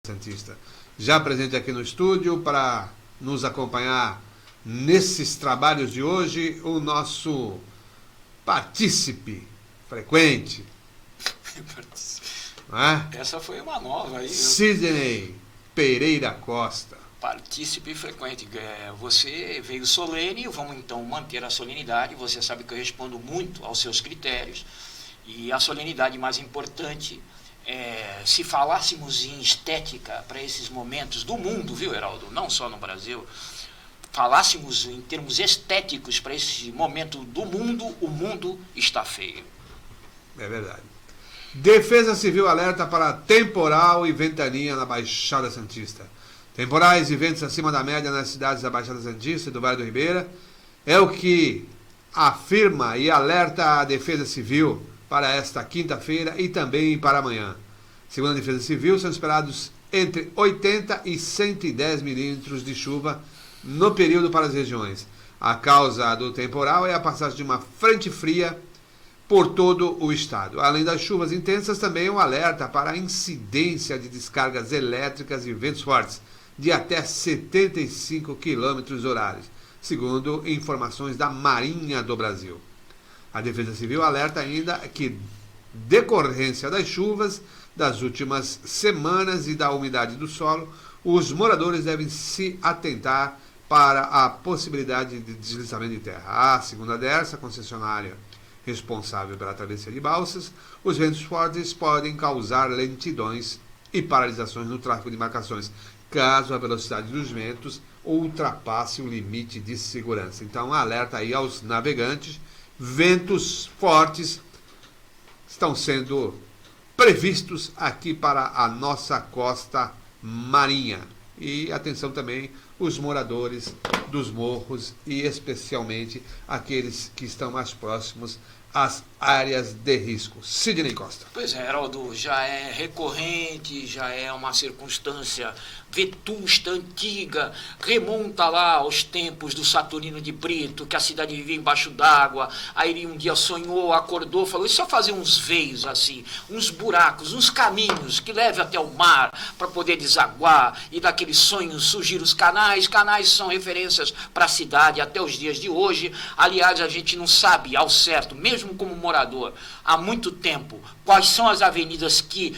Santista. Já presente aqui no estúdio para nos acompanhar nesses trabalhos de hoje, o nosso partícipe frequente. Essa foi uma nova aí. Sidney Pereira Costa. Partícipe frequente. Você veio solene, vamos então manter a solenidade. Você sabe que eu respondo muito aos seus critérios. E a solenidade mais importante é, se falássemos em estética para esses momentos do mundo, viu, Heraldo? Não só no Brasil. Falássemos em termos estéticos para esse momento do mundo, o mundo está feio. É verdade. Defesa Civil alerta para temporal e ventania na Baixada Santista. Temporais e ventos acima da média nas cidades da Baixada Santista e do Vale do Ribeira é o que afirma e alerta a Defesa Civil para esta quinta-feira e também para amanhã. Segundo a Defesa Civil, são esperados entre 80 e 110 milímetros de chuva no período para as regiões. A causa do temporal é a passagem de uma frente fria por todo o estado. Além das chuvas intensas, também um alerta para a incidência de descargas elétricas e ventos fortes, de até 75 km/h, segundo informações da Marinha do Brasil. A Defesa Civil alerta ainda que, decorrência das chuvas das últimas semanas e da umidade do solo, os moradores devem se atentar para a possibilidade de deslizamento de terra. Segundo a Dersa, concessionária responsável pela travessia de balsas, os ventos fortes podem causar lentidões e paralisações no tráfego de embarcações, caso a velocidade dos ventos ultrapasse o limite de segurança. Então, alerta aí aos navegantes, ventos fortes estão sendo previstos aqui para a nossa costa marinha. E atenção também os moradores dos morros e especialmente aqueles que estão mais próximos às áreas de risco. Sidney Costa. Pois é, Heraldo, já é recorrente, já é uma circunstância vetusta, antiga, remonta lá aos tempos do Saturnino de Brito, que a cidade vivia embaixo d'água, aí ele um dia sonhou, acordou, falou, e só fazer uns veios assim, uns buracos, uns caminhos que levem até o mar para poder desaguar, e daqueles sonhos surgiram os canais são referências para a cidade até os dias de hoje. Aliás, a gente não sabe ao certo, mesmo como morador, há muito tempo, quais são as avenidas que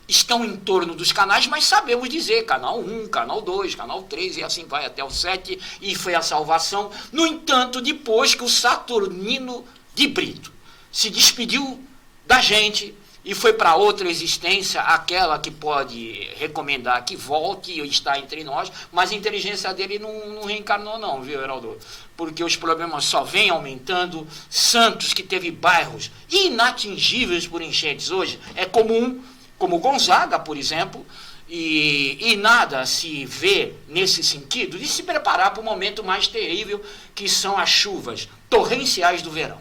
estão em torno dos canais, mas sabemos dizer, canal 1, canal 2, canal 3, e assim vai até o 7, e foi a salvação. No entanto, depois que o Saturnino de Brito se despediu da gente e foi para outra existência, aquela que pode recomendar que volte e está entre nós, mas a inteligência dele não reencarnou não, viu, Heraldo? Porque os problemas só vêm aumentando. Santos, que teve bairros inatingíveis por enchentes hoje, é comum, como Gonzaga, por exemplo, e nada se vê nesse sentido de se preparar para o momento mais terrível, que são as chuvas torrenciais do verão.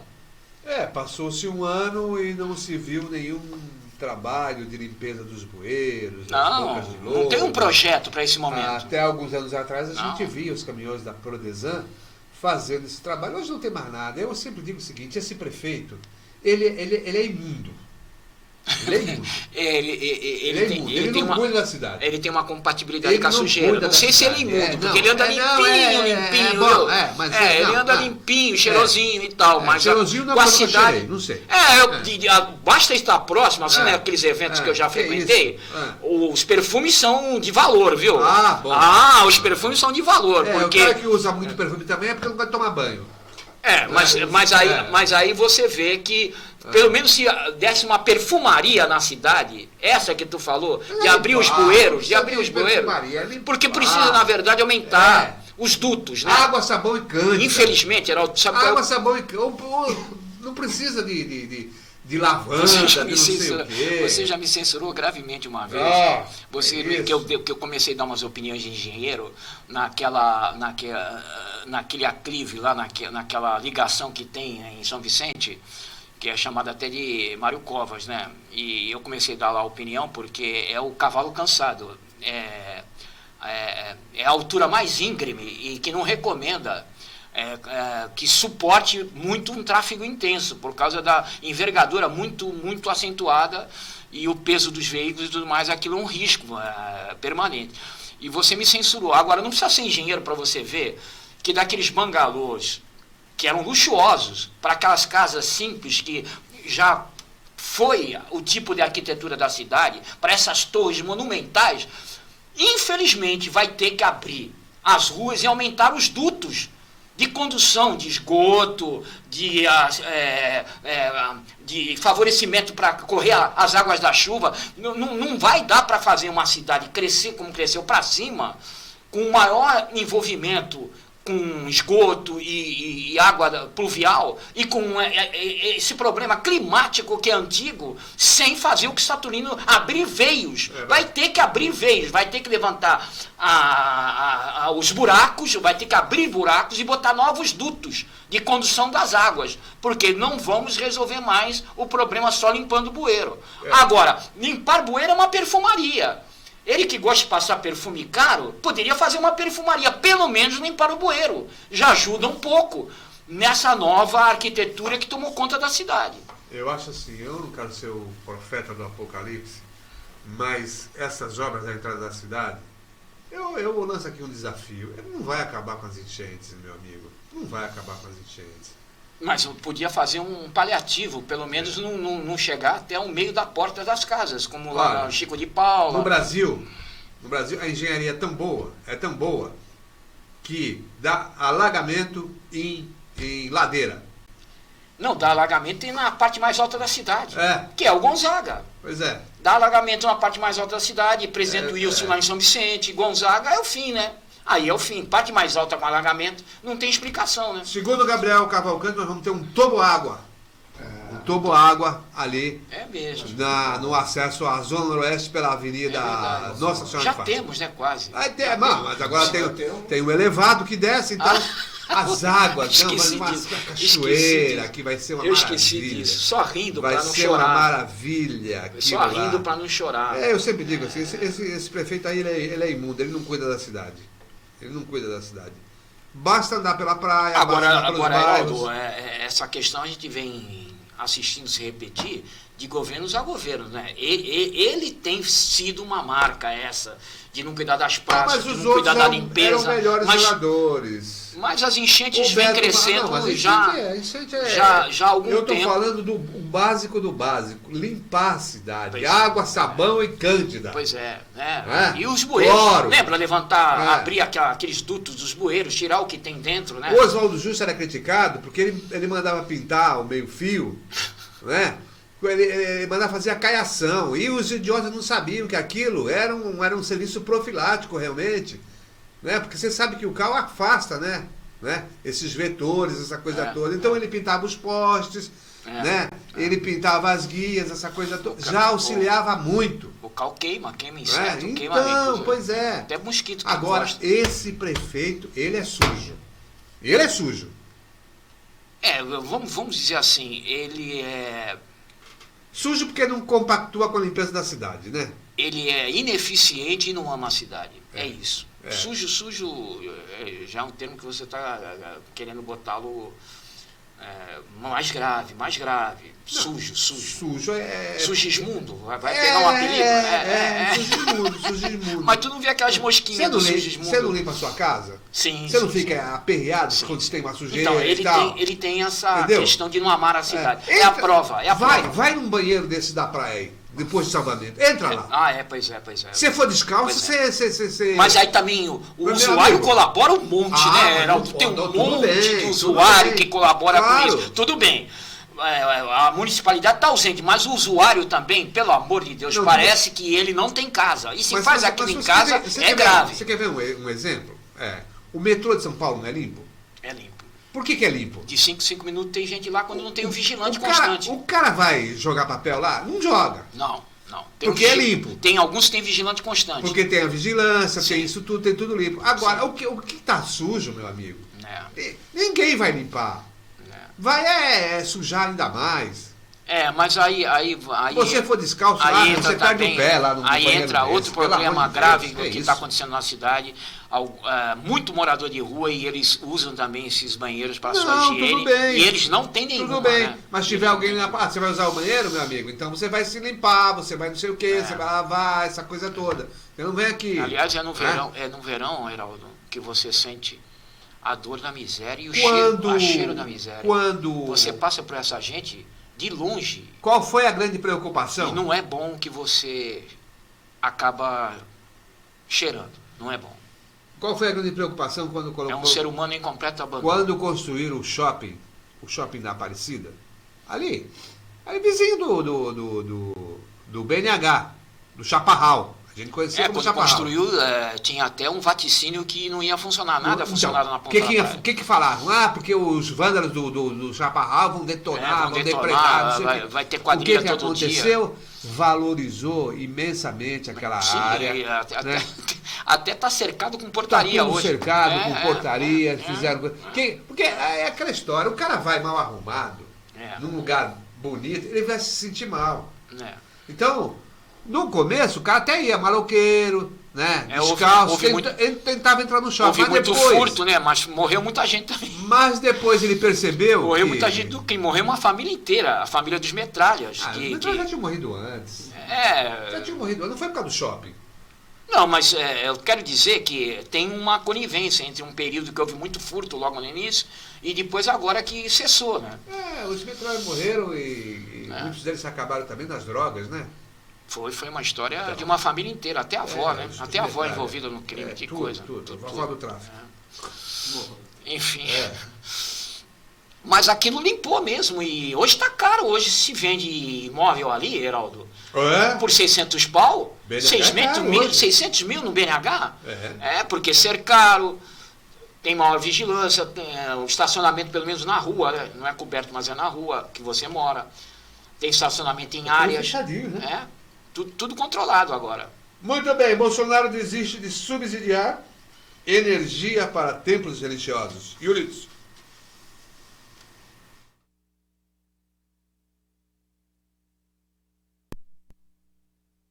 Passou-se um ano e não se viu nenhum trabalho de limpeza dos bueiros, das bocas de lodo. Não tem um projeto para esse momento. Até alguns anos atrás a gente via os caminhões da Prodesan fazendo esse trabalho. Hoje não tem mais nada. Eu sempre digo o seguinte, esse prefeito, ele é imundo. Ele não cuida da cidade. Ele tem uma compatibilidade com a sujeira. Não sei se ele é imundo, porque ele anda limpinho. Ele anda limpinho, cheirosinho e tal. Mas cheirosinho não com a cidade. Não sei. Basta estar próximo, assim, né? Aqueles eventos que eu já frequentei. Os perfumes são de valor, viu? Os perfumes são de valor. Porque o cara que usa muito perfume também é porque não vai tomar banho. Mas aí você vê que, pelo menos se desse uma perfumaria na cidade, essa que tu falou, de abrir os bueiros, porque precisa, na verdade, aumentar os dutos, né? Água, sabão e cândida. Infelizmente, Heraldo, sabe qual? Água, sabão e cândida. Não precisa de lavanda, Você já me censurou gravemente uma vez. Que eu comecei a dar umas opiniões de engenheiro naquele aclive lá, naquela ligação que tem em São Vicente, que é chamada até de Mário Covas, né? E eu comecei a dar lá a opinião porque é o cavalo cansado. É a altura mais íngreme e que não recomenda que suporte muito um tráfego intenso, por causa da envergadura muito acentuada e o peso dos veículos e tudo mais, aquilo é um risco permanente. E você me censurou. Agora, não precisa ser engenheiro para você ver que daqueles bangalôs que eram luxuosos, para aquelas casas simples que já foi o tipo de arquitetura da cidade, para essas torres monumentais, infelizmente vai ter que abrir as ruas e aumentar os dutos de condução de esgoto, de favorecimento para correr as águas da chuva. Não vai dar para fazer uma cidade crescer como cresceu para cima, com maior envolvimento com esgoto e água pluvial, e com esse problema climático que é antigo, sem fazer o que Saturnino abrir veios. Vai ter que abrir veios, vai ter que levantar os buracos, vai ter que abrir buracos e botar novos dutos de condução das águas, porque não vamos resolver mais o problema só limpando bueiro. Agora, limpar bueiro é uma perfumaria. Ele que gosta de passar perfume caro, poderia fazer uma perfumaria, pelo menos limpar o bueiro. Já ajuda um pouco nessa nova arquitetura que tomou conta da cidade. Eu acho assim, eu não quero ser o profeta do Apocalipse, mas essas obras da entrada da cidade, eu lanço aqui um desafio. Ele não vai acabar com as enchentes, meu amigo. Não vai acabar com as enchentes. Mas eu podia fazer um paliativo, pelo menos não chegar até o meio da porta das casas, como lá no Chico de Paula. No Brasil, a engenharia é tão boa, que dá alagamento em ladeira. Não, dá alagamento na parte mais alta da cidade, que é o Gonzaga. Pois é. Dá alagamento na parte mais alta da cidade, Presidente Wilson lá em São Vicente, Gonzaga é o fim, né? Aí é o fim, parte mais alta com alagamento, não tem explicação, né? Segundo Gabriel Cavalcante, nós vamos ter um toboágua. Um toboágua ali. É mesmo. No acesso à Zona Noroeste pela Avenida Nossa Senhora já de Fátima. Temos, né? Quase. Mas agora tem o elevado que desce, então as águas, uma cachoeira que vai ser uma maravilha. Eu esqueci disso, só rindo para não chorar. Vai ser uma maravilha. Só rindo para não chorar. Eu sempre digo assim, esse prefeito aí, ele é imundo, ele não cuida da cidade. Ele não cuida da cidade. Basta andar pela praia, agora Heraldo, essa questão a gente vem assistindo se repetir de governos a governo, né? Ele tem sido uma marca essa, de não cuidar das praças, de não cuidar da limpeza. Eram melhores jogadores. Mas as enchentes vêm crescendo já há algum tempo. Eu estou falando do básico do básico. Limpar a cidade. Água, sabão e cândida. Pois é. Né? E os bueiros. Cloro. Lembra? Abrir aqueles dutos dos bueiros, tirar o que tem dentro, né? O Oswaldo Justo era criticado porque ele mandava pintar o meio-fio, né? Ele mandava fazer a caiação. E os idiotas não sabiam que aquilo era um serviço profilático realmente. Né? Porque você sabe que o cal afasta, né? Esses vetores, essa coisa toda. Então ele pintava os postes, né? Ele pintava as guias, essa coisa toda. Já auxiliava muito. O cal queima inseto, queima então, pois é. Até mosquito que agora, gosta. Esse prefeito, ele é sujo. Ele é sujo. Vamos dizer assim, ele é... Sujo porque não compactua com a limpeza da cidade, né? Ele é ineficiente e não ama a cidade. É isso. Sujo já é um termo que você está querendo botá-lo mais grave. Sujo. Sujo é... Sugismundo? Vai pegar um apelido? Sugismundo. Mas tu não vê aquelas mosquinhas do Sugismundo? Você não limpa a sua casa? Sim. Você não fica aperreado quando tem uma sujeira então, e tal? Ele tem essa questão de não amar a cidade. A prova. Vai num banheiro desse da praia aí, depois de salvamento. Entra lá. Pois é. Se for descalço, você... Mas aí também o usuário colabora um monte, né, Heraldo? Tem um monte de usuário que colabora com isso. Tudo bem. A municipalidade está ausente, mas o usuário também, pelo amor de Deus, parece que ele não tem casa. E se faz aquilo em casa, é grave. Você quer ver um exemplo? O metrô de São Paulo não é limpo? É limpo. Por que é limpo? De 5 minutos tem gente lá quando não tem um vigilante constante. O cara vai jogar papel lá? Não joga. Não. Porque é limpo. Tem alguns que tem vigilante constante. Porque tem a vigilância, tem isso tudo, tem tudo limpo. Agora, o que está sujo, meu amigo? Ninguém vai limpar. Vai sujar ainda mais. Mas aí Se você for descalço lá, você perde o pé lá no Aí entra outro problema grave que está isso? acontecendo na cidade. Muito morador de rua e eles usam também esses banheiros para sua higiene. Tudo bem. E eles não têm nenhuma. Tudo bem, né? mas se tiver alguém lá, você vai usar o banheiro, meu amigo? Então você vai se limpar, você vai não sei o que, você vai lavar, essa coisa toda. Eu não venho aqui. Aliás, é no verão, Heraldo, que você sente a dor da miséria e o cheiro da miséria. Quando você passa por essa gente de longe. Qual foi a grande preocupação? E não é bom que você acaba cheirando, não é bom. Qual foi a grande preocupação quando colocou... É um ser humano em completo abandono. Quando construíram o shopping da Aparecida, ali vizinho do BNH, do Chaparral. A gente conhecia como quando Chaparral. Construiu, tinha até um vaticínio que não ia funcionar, nada funcionava na ponta da praia. O que falaram? Porque os vândalos do Chaparral vão detonar, vão depredar. Vai ter quadrilha todo dia. O que aconteceu? Valorizou imensamente aquela área. Até está cercado com portaria hoje. Cercado com portaria, fizeram... Porque é aquela história, o cara vai mal arrumado, num lugar bonito, ele vai se sentir mal. Então... No começo, o cara até ia maloqueiro, né? Descalço, ele tentava entrar no shopping. Houve muito furto, né? Mas morreu muita gente também. Mas depois ele percebeu. Morreu muita gente do crime, morreu uma família inteira, a família dos metralhas. Os metralhas já tinham morrido antes. Já tinham morrido antes, não foi por causa do shopping. Não, mas eu quero dizer que tem uma conivência entre um período que houve muito furto logo no início e depois agora que cessou, né? Os metralhas morreram e muitos deles acabaram também nas drogas, né? Foi uma história de uma família inteira, até a avó, né? Até a avó envolvida no crime, que coisa. Tudo. A avó do tráfico. Enfim. Mas aquilo limpou mesmo, e hoje está caro, hoje se vende imóvel ali, Heraldo, por 600 pau, 600 mil no BNH, porque ser caro, tem maior vigilância, tem o estacionamento pelo menos na rua, né? Não é coberto, mas é na rua que você mora, tem estacionamento em áreas, fechadinho, né? Tudo controlado agora. Muito bem, Bolsonaro desiste de subsidiar energia para templos religiosos. Yulis.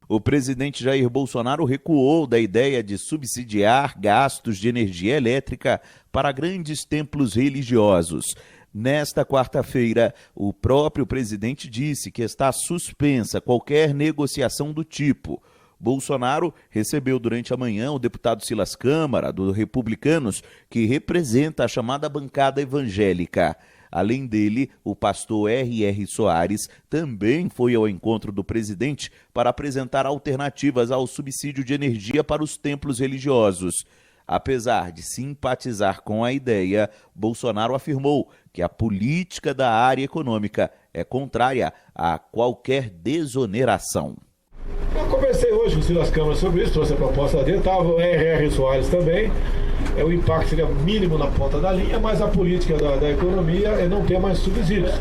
O presidente Jair Bolsonaro recuou da ideia de subsidiar gastos de energia elétrica para grandes templos religiosos. Nesta quarta-feira, o próprio presidente disse que está suspensa qualquer negociação do tipo. Bolsonaro recebeu durante a manhã o deputado Silas Câmara, do Republicanos, que representa a chamada bancada evangélica. Além dele, o pastor R.R. Soares também foi ao encontro do presidente para apresentar alternativas ao subsídio de energia para os templos religiosos. Apesar de simpatizar com a ideia, Bolsonaro afirmou que a política da área econômica é contrária a qualquer desoneração. Eu conversei hoje com o Silas Câmara sobre isso, trouxe a proposta dele, estava o R.R. Soares também. O impacto seria mínimo na ponta da linha, mas a política da economia é não ter mais subsídios.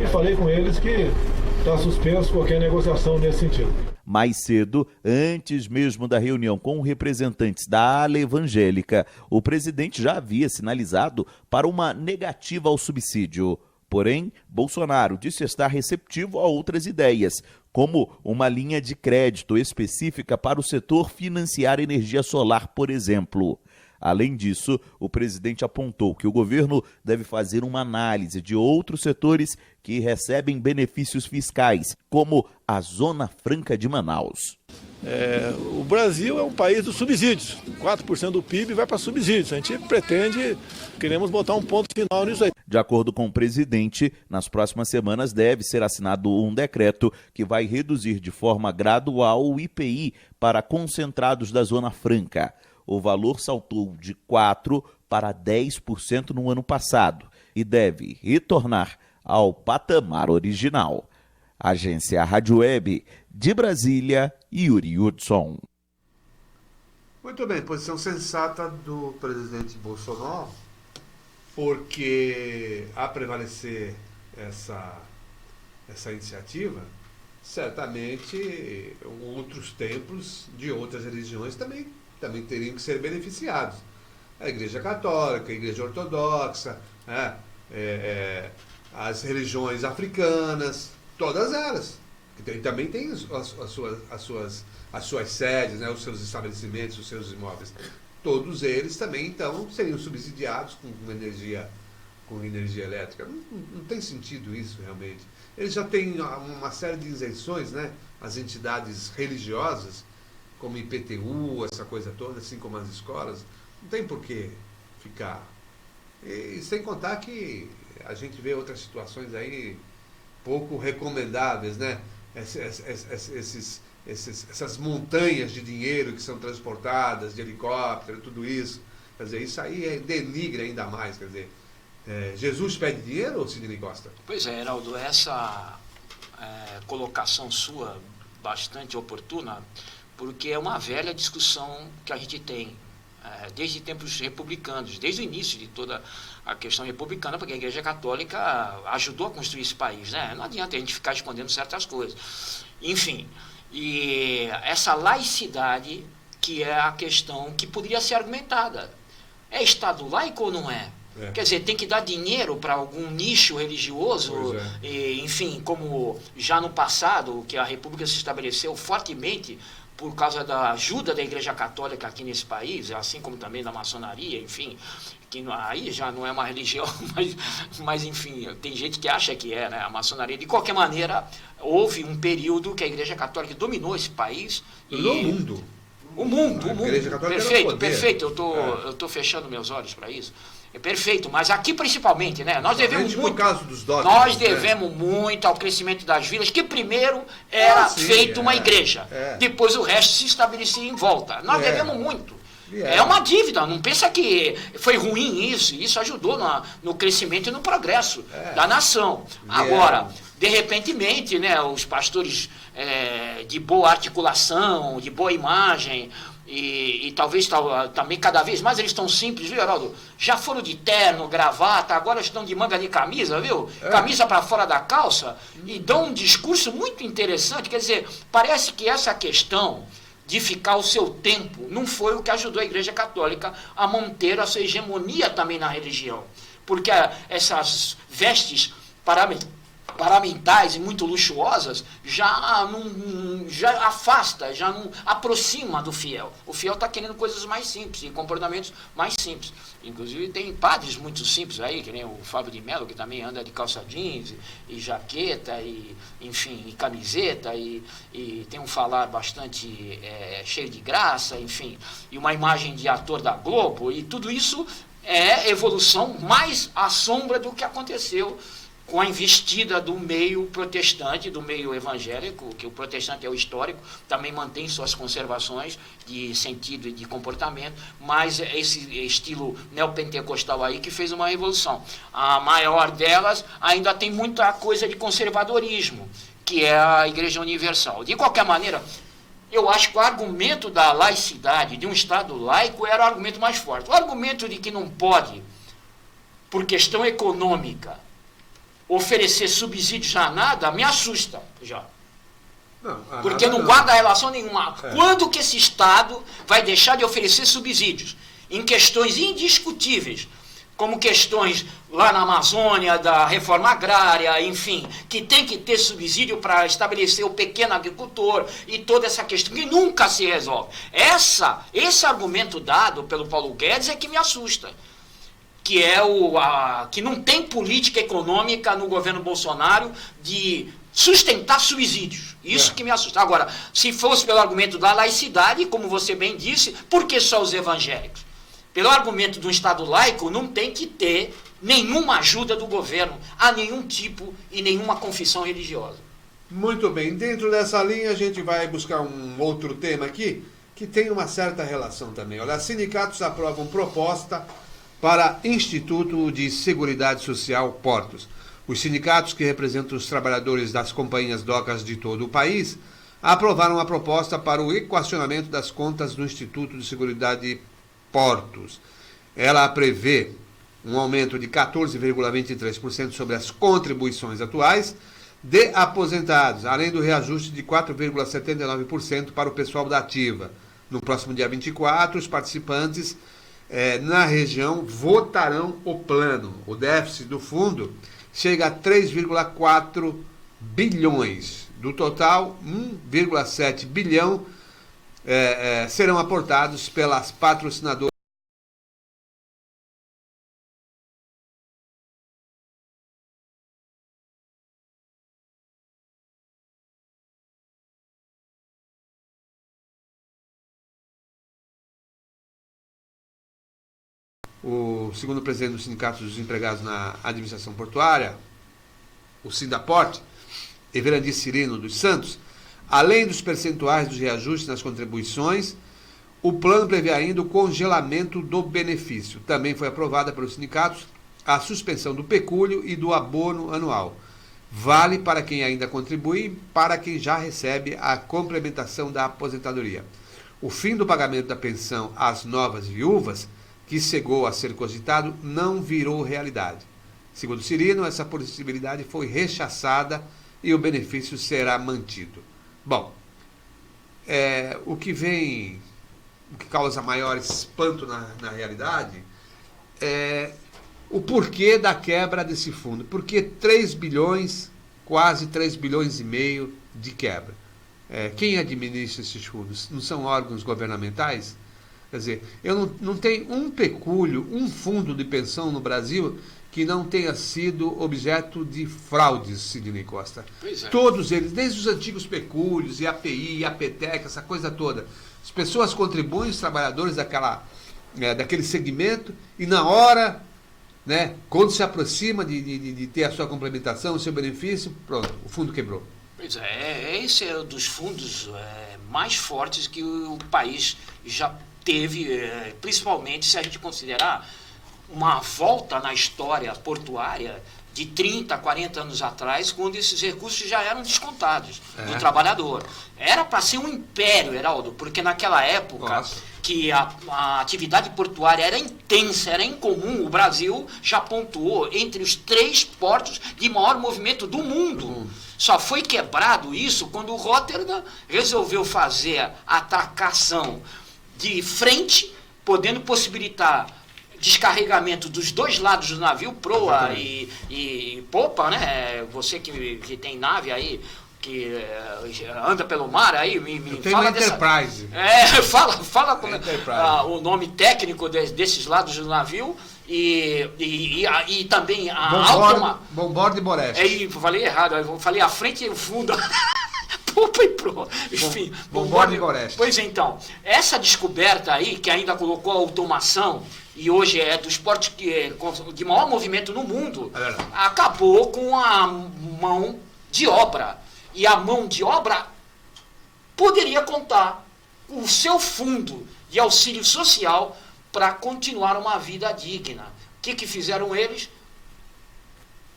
E falei com eles que está suspenso qualquer negociação nesse sentido. Mais cedo, antes mesmo da reunião com representantes da ala evangélica, o presidente já havia sinalizado para uma negativa ao subsídio. Porém, Bolsonaro disse estar receptivo a outras ideias, como uma linha de crédito específica para o setor financiar energia solar, por exemplo. Além disso, o presidente apontou que o governo deve fazer uma análise de outros setores que recebem benefícios fiscais, como a Zona Franca de Manaus. O Brasil é um país dos subsídios. 4% do PIB vai para subsídios. A gente queremos botar um ponto final nisso aí. De acordo com o presidente, nas próximas semanas deve ser assinado um decreto que vai reduzir de forma gradual o IPI para concentrados da Zona Franca. O valor saltou de 4% para 10% no ano passado e deve retornar ao patamar original. Agência Rádio Web de Brasília, Yuri Hudson. Muito bem, posição sensata do presidente Bolsonaro, porque a prevalecer essa iniciativa, certamente outros templos de outras religiões também teriam que ser beneficiados. A Igreja Católica, a Igreja Ortodoxa, as religiões africanas, Todas elas. E também tem as suas sedes, né, os seus estabelecimentos, os seus imóveis. Todos eles também, então, seriam subsidiados com energia elétrica. Não tem sentido isso, realmente. Eles já têm uma série de isenções, né? As entidades religiosas, como IPTU, essa coisa toda, assim como as escolas. Não tem por que ficar. E sem contar que a gente vê outras situações aí pouco recomendáveis, né? Essas montanhas de dinheiro que são transportadas, de helicóptero, tudo isso. Quer dizer, isso aí denigra ainda mais. Quer dizer, Jesus pede dinheiro, ou Sidney Costa? Pois é, Heraldo, essa colocação sua bastante oportuna, porque é uma velha discussão que a gente tem desde tempos republicanos, desde o início de toda a questão republicana, porque a Igreja Católica ajudou a construir esse país, né? Não adianta a gente ficar escondendo certas coisas. Enfim, e essa laicidade, que é a questão que poderia ser argumentada. É Estado laico ou não é? Quer dizer, tem que dar dinheiro para algum nicho religioso, e, enfim, como já no passado, que a República se estabeleceu fortemente por causa da ajuda da Igreja Católica aqui nesse país, assim como também da maçonaria, enfim, que aí já não é uma religião, mas enfim, tem gente que acha que é, né, a maçonaria. De qualquer maneira, houve um período que a Igreja Católica dominou esse país. Dominou o mundo. O mundo. Perfeito, eu poder. tô fechando meus olhos para isso. É perfeito, mas aqui principalmente, né? Nós devemos muito. Caso dos dogmas, nós devemos muito ao crescimento das vilas, que primeiro era feito uma igreja, depois o resto se estabelecia em volta. Nós devemos muito. É uma dívida, não pensa que foi ruim isso ajudou no crescimento e no progresso da nação. Agora, de repentemente, né, os pastores de boa articulação, de boa imagem, e talvez também cada vez mais eles estão simples, viu, Heraldo? Já foram de terno, gravata, agora estão de manga de camisa, viu? Camisa para fora da calça, e dão um discurso muito interessante. Quer dizer, parece que essa questão de ficar o seu tempo não foi o que ajudou a Igreja Católica a manter a sua hegemonia também na religião. Porque essas vestes paramentais e muito luxuosas já afasta, já não aproxima do fiel. O fiel está querendo coisas mais simples e comportamentos mais simples. Inclusive tem padres muito simples aí, que nem o Fábio de Mello, que também anda de calça jeans e jaqueta, e enfim, e camiseta, e tem um falar bastante cheio de graça, enfim, e uma imagem de ator da Globo, e tudo isso é evolução mais à sombra do que aconteceu com a investida do meio protestante, do meio evangélico, que o protestante é o histórico, também mantém suas conservações de sentido e de comportamento, mas esse estilo neopentecostal aí que fez uma revolução. A maior delas ainda tem muita coisa de conservadorismo, que é a Igreja Universal. De qualquer maneira, eu acho que o argumento da laicidade, de um Estado laico, era o argumento mais forte. O argumento de que não pode, por questão econômica, oferecer subsídios a nada, me assusta já. Porque não guarda relação nenhuma. Quando que esse Estado vai deixar de oferecer subsídios em questões indiscutíveis, como questões lá na Amazônia, da reforma agrária, enfim, que tem que ter subsídio para estabelecer o pequeno agricultor e toda essa questão que nunca se resolve. Esse argumento dado pelo Paulo Guedes é que me assusta. Que é que não tem política econômica no governo Bolsonaro de sustentar subsídios. Isso que me assusta. Agora, se fosse pelo argumento da laicidade, como você bem disse, por que só os evangélicos? Pelo argumento de um Estado laico, não tem que ter nenhuma ajuda do governo a nenhum tipo e nenhuma confissão religiosa. Muito bem. Dentro dessa linha, a gente vai buscar um outro tema aqui, que tem uma certa relação também. Olha, sindicatos aprovam proposta para Instituto de Seguridade Social Portos. Os sindicatos que representam os trabalhadores das companhias docas de todo o país aprovaram a proposta para o equacionamento das contas do Instituto de Seguridade Portos. Ela prevê um aumento de 14,23% sobre as contribuições atuais de aposentados, além do reajuste de 4,79% para o pessoal da ativa. No próximo dia 24, os participantes na região votarão o plano. O déficit do fundo chega a 3,4 bilhões. Do total, 1,7 bilhão serão aportados pelas patrocinadoras. O segundo presidente do Sindicato dos Empregados na Administração Portuária, o Sindaporte, Everandi Cirino dos Santos, além dos percentuais dos reajustes nas contribuições, o plano prevê ainda o congelamento do benefício. Também foi aprovada pelos sindicatos a suspensão do pecúlio e do abono anual. Vale para quem ainda contribui e para quem já recebe a complementação da aposentadoria. O fim do pagamento da pensão às novas viúvas, que chegou a ser cogitado, não virou realidade. Segundo Cirino, essa possibilidade foi rechaçada e o benefício será mantido. Bom, o que causa maior espanto na realidade é o porquê da quebra desse fundo. Por que 3 bilhões, quase 3 bilhões e meio de quebra? Quem administra esses fundos? Não são órgãos governamentais? Quer dizer, eu não tenho um pecúlio, um fundo de pensão no Brasil que não tenha sido objeto de fraudes, Sidney Costa. Pois é. Todos eles, desde os antigos pecúlios, IAPI, IAPTEC, essa coisa toda. As pessoas contribuem, os trabalhadores daquele segmento, e na hora, né, quando se aproxima de ter a sua complementação, o seu benefício, pronto, o fundo quebrou. Pois é, esse é um dos fundos mais fortes que o país já teve, principalmente se a gente considerar uma volta na história portuária de 30, 40 anos atrás, quando esses recursos já eram descontados do trabalhador. Era para ser um império, Heraldo, porque naquela época que a atividade portuária era intensa, era incomum, o Brasil já pontuou entre os 3 portos de maior movimento do mundo. Só foi quebrado isso quando o Rotterdam resolveu fazer a atracação de frente, podendo possibilitar descarregamento dos 2 lados do navio, proa e popa, né? Você que tem nave aí, que anda pelo mar aí, me fala dessa... Enterprise. Fala como o nome técnico desses lados do navio e também a Bombordo e Boreste. Falei errado, eu falei a frente e o fundo. Popa e proa. Enfim, Bombordo e Boreste. Pois então, essa descoberta aí, que ainda colocou a automação, e hoje é dos portos de maior movimento no mundo, acabou com a mão de obra. E a mão de obra poderia contar com o seu fundo de auxílio social para continuar uma vida digna. O que fizeram eles?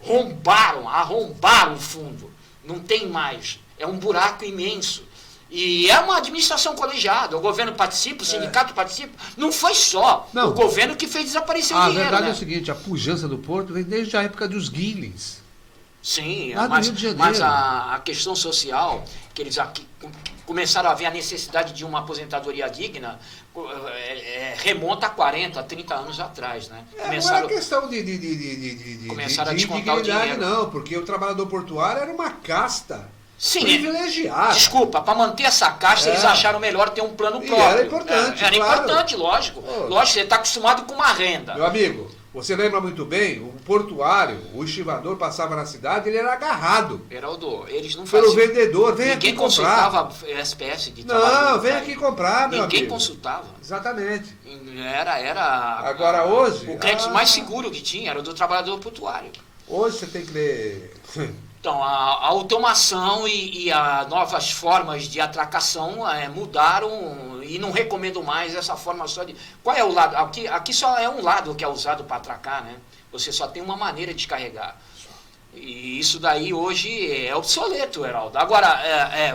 Arrombaram o fundo. Não tem mais. É um buraco imenso. E é uma administração colegiada. O governo participa, o sindicato participa. Não foi só o governo que fez desaparecer o dinheiro. A verdade é o seguinte, a pujança do porto vem desde a época dos Guilins. Sim, Rio mas a questão social, que eles começaram a ver a necessidade de uma aposentadoria digna, remonta a 40, 30 anos atrás, né? Não era questão de descontar o dinheiro. Não, porque o trabalhador portuário era uma casta privilegiada. Desculpa, para manter essa casta, eles acharam melhor ter um plano próprio. Era importante, Era importante, lógico. Lógico, você está acostumado com uma renda. Meu amigo, você lembra muito bem, o portuário, o estivador passava na cidade, ele era agarrado. Heraldo, eles não faziam... Pelo vendedor, vem aqui comprar. Ninguém consultava SPS de trabalho. Não, vem aqui comprar, meu amigo. Ninguém consultava. Exatamente. Agora hoje... O crédito mais seguro que tinha era o do trabalhador portuário. Hoje você tem que ler... Então, a automação e as novas formas de atracação mudaram e não recomendo mais essa forma só de... Qual é o lado? Aqui só é um lado que é usado para atracar, né? Você só tem uma maneira de descarregar. E isso daí hoje é obsoleto, Heraldo. Agora,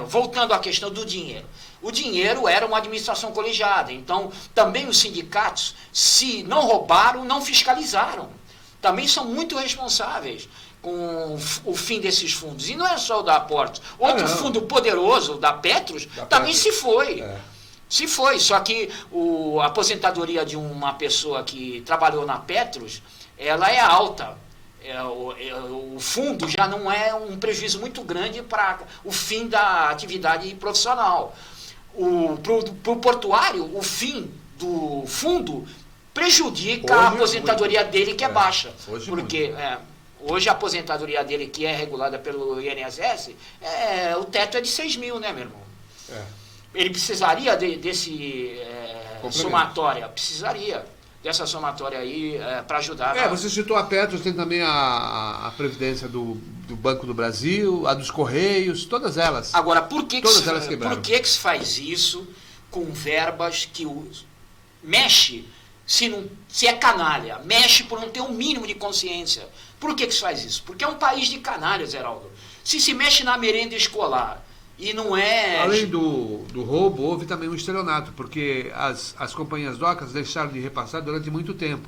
voltando à questão do dinheiro. O dinheiro era uma administração colegiada, então também os sindicatos, se não roubaram, não fiscalizaram. Também são muito responsáveis com o fim desses fundos. E não é só o da Portos. Outro fundo poderoso, da Petros, também se foi. Se foi. Só que a aposentadoria de uma pessoa que trabalhou na Petros, ela é alta. o fundo já não é um prejuízo muito grande para o fim da atividade profissional. Para o portuário, o fim do fundo prejudica a aposentadoria dele, que é baixa. Porque hoje a aposentadoria dele, que é regulada pelo INSS, o teto é de 6 mil, né, meu irmão? Ele precisaria desse somatória, dessa somatória aí para ajudar. Você citou a Petros, tem também a Previdência do Banco do Brasil, a dos Correios, todas elas. Agora, por que se faz isso com verbas que mexe, se é canalha, mexe por não ter um mínimo de consciência? Por que se faz isso? Porque é um país de canalhas, Heraldo. Se mexe na merenda escolar e não é... Além do roubo, houve também um estelionato, porque as companhias docas deixaram de repassar durante muito tempo.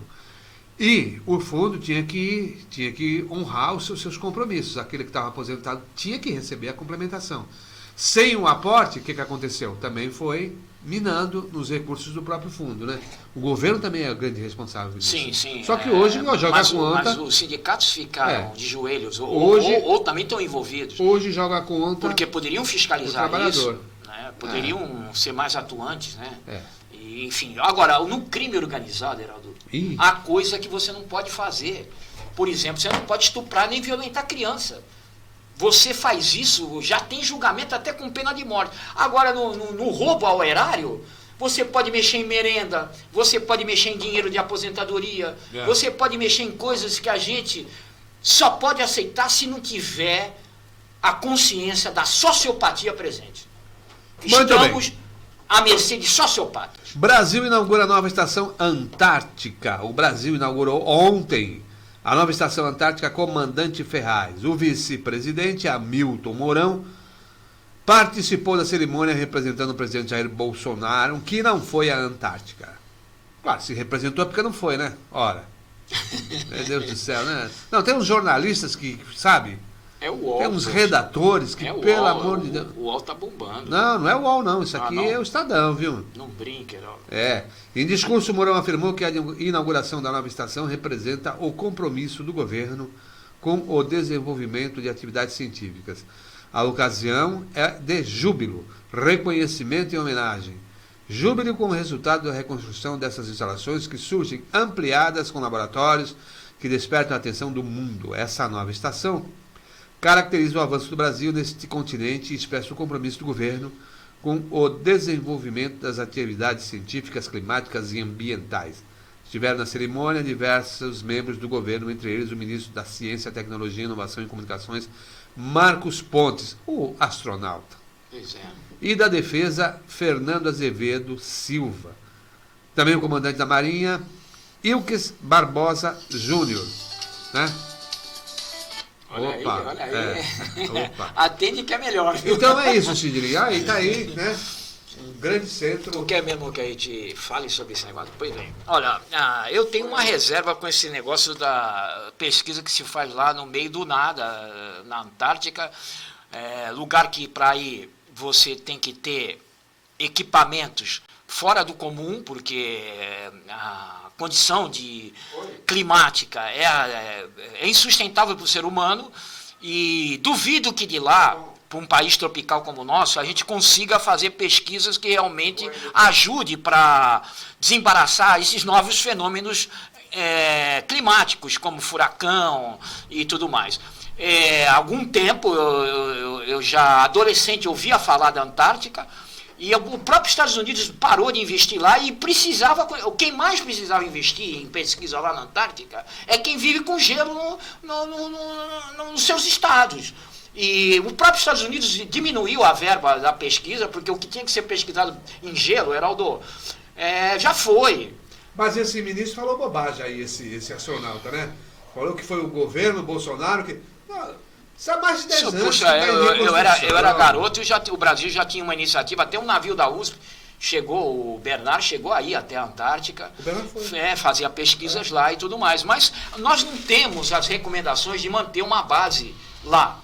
E o fundo tinha que honrar os seus compromissos. Aquele que estava aposentado tinha que receber a complementação. Sem o aporte, o que aconteceu? Também foi minando nos recursos do próprio fundo, né? O governo também é o grande responsável disso. Sim. Só que hoje joga a conta... Mas os sindicatos ficaram de joelhos, ou também estão envolvidos. Hoje joga a conta... Porque poderiam fiscalizar isso, né? Poderiam ser mais atuantes, né? E, enfim, agora, no crime organizado, Heraldo, há coisa que você não pode fazer. Por exemplo, você não pode estuprar nem violentar criança. Você faz isso, já tem julgamento até com pena de morte. Agora, no roubo ao erário, você pode mexer em merenda, você pode mexer em dinheiro de aposentadoria, você pode mexer em coisas que a gente só pode aceitar se não tiver a consciência da sociopatia presente. Estamos à mercê de sociopatas. Brasil inaugura a nova estação Antártica. O Brasil inaugurou ontem a nova estação Antártica Comandante Ferraz. O vice-presidente, Hamilton Mourão, participou da cerimônia representando o presidente Jair Bolsonaro, que não foi à Antártica. Claro, se representou porque não foi, né? Ora. Meu Deus do céu, né? Não, tem uns jornalistas que, sabe? É o UOL. Tem uns redatores que, pelo amor de Deus... O UOL tá bombando. Não é o UOL, não. Isso aqui é o Estadão, viu? Não brinca, não. Em discurso, Mourão afirmou que a inauguração da nova estação representa o compromisso do governo com o desenvolvimento de atividades científicas. A ocasião é de júbilo, reconhecimento e homenagem. Júbilo com o resultado da reconstrução dessas instalações que surgem ampliadas com laboratórios que despertam a atenção do mundo. Essa nova estação caracteriza o avanço do Brasil neste continente e expressa o compromisso do governo com o desenvolvimento das atividades científicas, climáticas e ambientais. Estiveram na cerimônia diversos membros do governo, entre eles o ministro da Ciência, Tecnologia, Inovação e Comunicações, Marcos Pontes, o astronauta. E da Defesa, Fernando Azevedo Silva. Também o comandante da Marinha, Ilques Barbosa Júnior, né? Olha aí. Atende que é melhor. Viu? Então é isso, Sidney. Aí tá aí, né? Um grande centro. Tu quer mesmo que a gente fale sobre esse negócio? Pois bem. Olha, eu tenho uma reserva com esse negócio da pesquisa que se faz lá no meio do nada, na Antártica. Lugar que para ir você tem que ter equipamentos fora do comum, porque a condição climática é insustentável para o ser humano, e duvido que de lá, para um país tropical como o nosso, a gente consiga fazer pesquisas que realmente ajude para desembaraçar esses novos fenômenos climáticos, como furacão e tudo mais. Há algum tempo, eu já adolescente ouvia falar da Antártica, e o próprio Estados Unidos parou de investir lá e quem mais precisava investir em pesquisa lá na Antártica é quem vive com gelo nos seus estados. E o próprio Estados Unidos diminuiu a verba da pesquisa, porque o que tinha que ser pesquisado em gelo, Heraldo, já foi. Mas esse ministro falou bobagem aí, esse astronauta, né? Falou que foi o governo Bolsonaro que... Isso há mais de 10 anos. Puxa, eu era garoto e o Brasil já tinha uma iniciativa, até um navio da USP o Bernard chegou aí até a Antártica, fazia pesquisas lá e tudo mais, mas nós não temos as recomendações de manter uma base lá.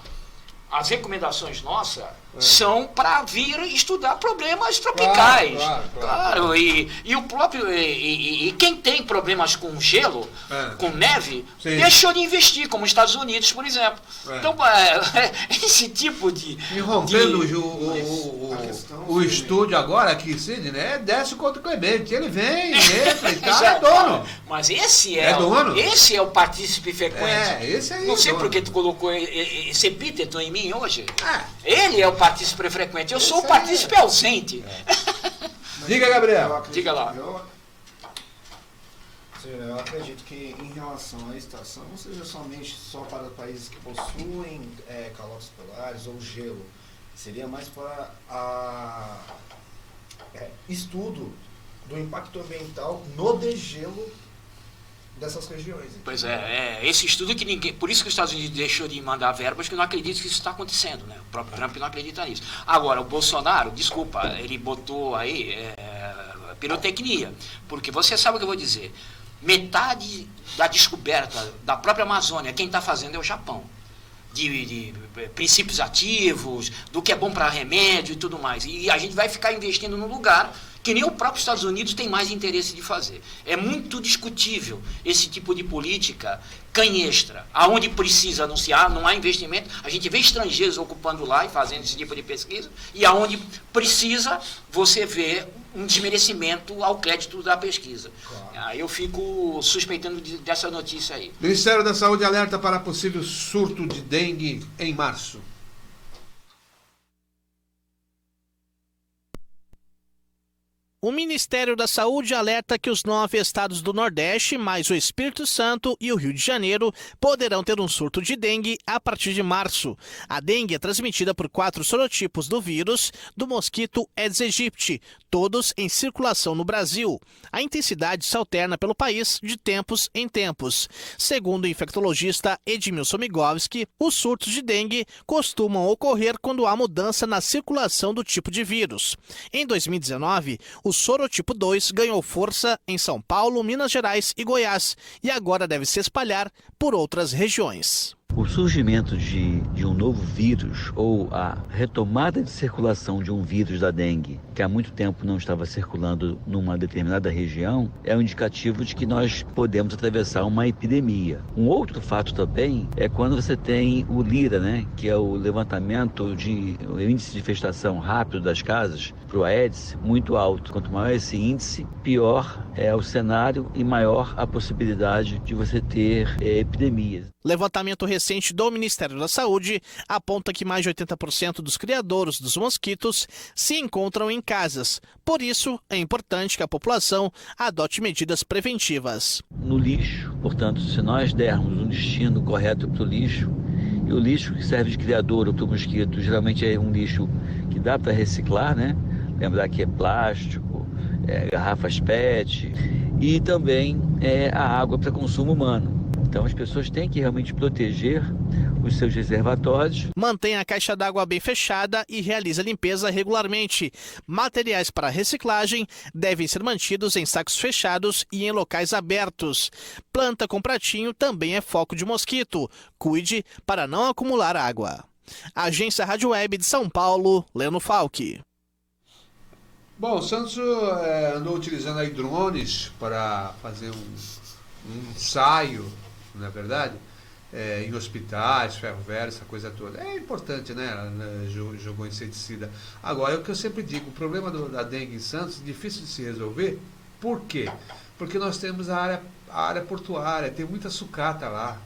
As recomendações nossas são para vir estudar problemas tropicais. Claro. E o próprio. E quem tem problemas com gelo, com neve, deixou de investir, como os Estados Unidos, por exemplo. Então, esse tipo de. E rompendo o estúdio agora aqui, Sidney, né? Desce contra o Clemente. Ele vem, entra e tal, é dono. Mas esse é dono? Esse é o partícipe frequente. Esse aí. Não sei por que tu colocou esse epíteto em mim hoje. Ele é o partícipe frequente. Eu sou o partícipe ausente. Diga, Gabriel. Diga lá. Eu acredito que em relação à estação, não seja somente só para países que possuem calotas polares ou gelo. Seria mais para estudo do impacto ambiental no degelo dessas regiões. Pois esse estudo que ninguém... Por isso que os Estados Unidos deixou de mandar verbas, que não acredita que isso está acontecendo, né? O próprio Trump não acredita nisso. Agora, o Bolsonaro, desculpa, ele botou aí pirotecnia, porque você sabe o que eu vou dizer. Metade da descoberta da própria Amazônia, quem está fazendo é o Japão. De princípios ativos, do que é bom para remédio e tudo mais. E a gente vai ficar investindo num lugar que nem o próprio Estados Unidos tem mais interesse de fazer. É muito discutível esse tipo de política canhestra, aonde precisa anunciar, não há investimento, a gente vê estrangeiros ocupando lá e fazendo esse tipo de pesquisa, e aonde precisa, você vê um desmerecimento ao crédito da pesquisa. Claro. Aí eu fico suspeitando dessa notícia aí. Ministério da Saúde alerta para possível surto de dengue em março. O Ministério da Saúde alerta que os 9 estados do Nordeste, mais o Espírito Santo e o Rio de Janeiro, poderão ter um surto de dengue a partir de março. A dengue é transmitida por 4 sorotipos do vírus do mosquito Aedes aegypti, todos em circulação no Brasil. A intensidade se alterna pelo país de tempos em tempos. Segundo o infectologista Edmilson Migovski, os surtos de dengue costumam ocorrer quando há mudança na circulação do tipo de vírus. Em 2019, o sorotipo 2 ganhou força em São Paulo, Minas Gerais e Goiás e agora deve se espalhar por outras regiões. O surgimento de um novo vírus ou a retomada de circulação de um vírus da dengue, que há muito tempo não estava circulando numa determinada região, é um indicativo de que nós podemos atravessar uma epidemia. Um outro fato também é quando você tem o LIRA, né, que é o levantamento o índice de infestação rápido das casas, para o Aedes, muito alto. Quanto maior esse índice, pior é o cenário e maior a possibilidade de você ter epidemias. Levantamento recente do Ministério da Saúde aponta que mais de 80% dos criadouros dos mosquitos se encontram em casas. Por isso, é importante que a população adote medidas preventivas. No lixo, portanto, se nós dermos um destino correto para o lixo, e o lixo que serve de criadouro para o mosquito geralmente é um lixo que dá para reciclar, né? Lembrar que é plástico, garrafas PET e também a água para consumo humano. Então as pessoas têm que realmente proteger os seus reservatórios. Mantenha a caixa d'água bem fechada e realize a limpeza regularmente. Materiais para reciclagem devem ser mantidos em sacos fechados e em locais abertos. Planta com pratinho também é foco de mosquito. Cuide para não acumular água. Agência Rádio Web de São Paulo, Leno Falck. Bom, o Santos andou utilizando aí drones para fazer um ensaio, não é verdade? Em hospitais, ferro velho, essa coisa toda. É importante, né? Jogou inseticida. Agora, é o que eu sempre digo, o problema da dengue em Santos é difícil de se resolver. Por quê? Porque nós temos a área portuária, tem muita sucata lá,